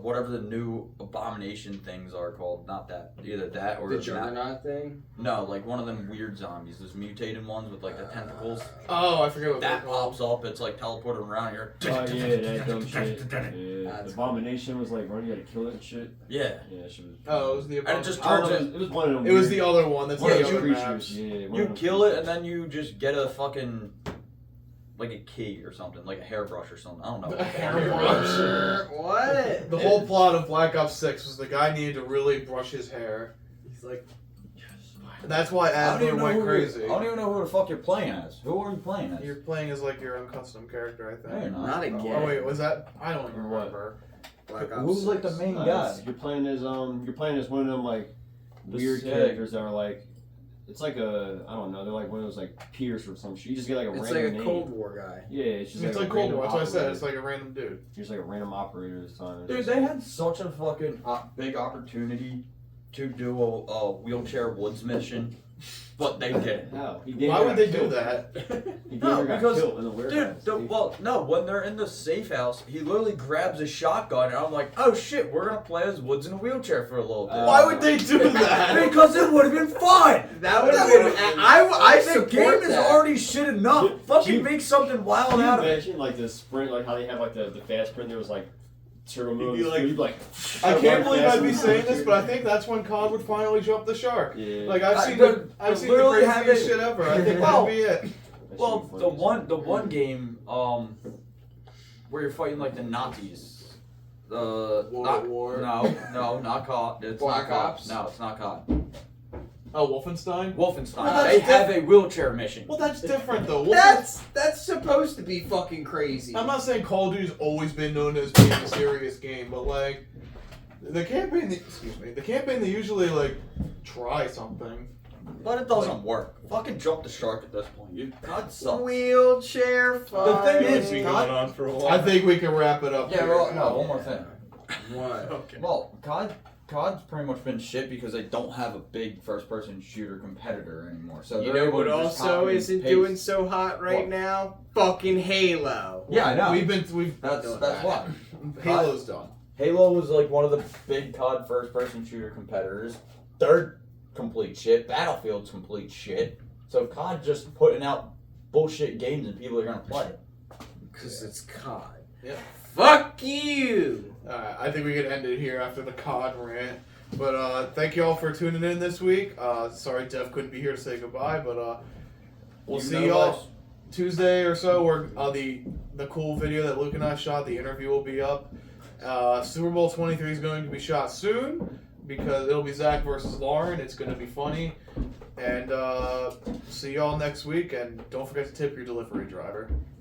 whatever the new abomination things are called, not that either that or The that. Juggernaut thing? No, like one of them weird zombies, those mutated ones with like the tentacles. Oh, I forget what That they're called. pops up, it's like teleporting around here. Oh yeah, that dumb shit. Yeah, That's the abomination was like running, you had to kill it and shit. Yeah. Yeah, that shit was. Oh, it was the. And it just I don't turns know, in. it was one of them. It was weird- the other one. That's one the of those other creatures. maps. Yeah, one You of them kill it creatures. and then you just get a fucking like a key or something, like a hairbrush or something. I don't know. A hairbrush. What? The whole plot of Black Ops 6 was the guy needed to really brush his hair. He's like, That's why I don't Adler even know went who crazy. I don't even know who the fuck you're playing as. Who are you playing as? You're playing as like your own custom character, I No, you're think. not. Not again. Oh wait, was that? I don't even What? remember. Black Ops Who's like the 6. main No, guy? you're playing as one of them like weird Sick. characters that are like, it's like a, I don't know, they're like one of those like Pierce or some shit. You just get like a It's random like a name. Cold War guy. Yeah, it's just It's like like a Cold random War. That's what I said. operator. It's like a random dude. You're just like a random operator this time. Dude, they had such a fucking big opportunity to do a wheelchair woods mission, but they didn't. How? Why would they do that? He No, never got because- killed in the warehouse. Dude, no, when they're in the safe house, he literally grabs a shotgun, and I'm like, oh shit, we're gonna play as Woods in a wheelchair for a little bit. Why would they do that? Because it would have been fun! That would have been. I The support game is that. already shit enough. Dude, Fucking you- make something wild Can you out of it. imagine like the sprint, like how they have like the fast sprint? There was like turbo mode. be like- you'd be like, I can't believe I'd be faster. saying this, but I think that's when COD would finally jump the shark. Yeah. Like I've I- seen but- I've but seen the literally craziest having- shit ever. I think Well, that'd be it. That shit Well, was the funny. one game, where you're fighting like the Nazis. World not, War? No, not COD. It's Black not COD. Ops? No, it's not COD. Oh, Wolfenstein. Wolfenstein. Well, They that's have a wheelchair mission. Well, that's different though. That's supposed to be fucking crazy. I'm not saying Call of Duty's always been known as being a serious game, but like the campaign, they usually like try something. But it doesn't work. Fucking jump the shark at this point. God sucks. Wheelchair The thing is, It's been COD going on for a while. I think we can wrap it up. Yeah, here. well, no, one more thing. What? Okay. Well, COD's pretty much been shit because they don't have a big first-person shooter competitor anymore. So You they're know able what to just also copy and isn't paste. doing so hot right What? now? Fucking Halo. Yeah, I know. We've That's doing that's that. why. Halo's done. Halo was like one of the big COD first-person shooter competitors. They're complete shit. Battlefield's complete shit. So COD just putting out bullshit games and people are gonna play it. Because it's COD. Yeah. Fuck you! I think we can end it here after the COD rant. But thank you all for tuning in this week. Sorry Dev couldn't be here to say goodbye, but we'll You see know y'all us. Tuesday or so. Where the cool video that Luke and I shot, the interview will be up. Super Bowl 23 is going to be shot soon because it'll be Zach versus Lauren. It's going to be funny. And see y'all next week. And don't forget to tip your delivery driver.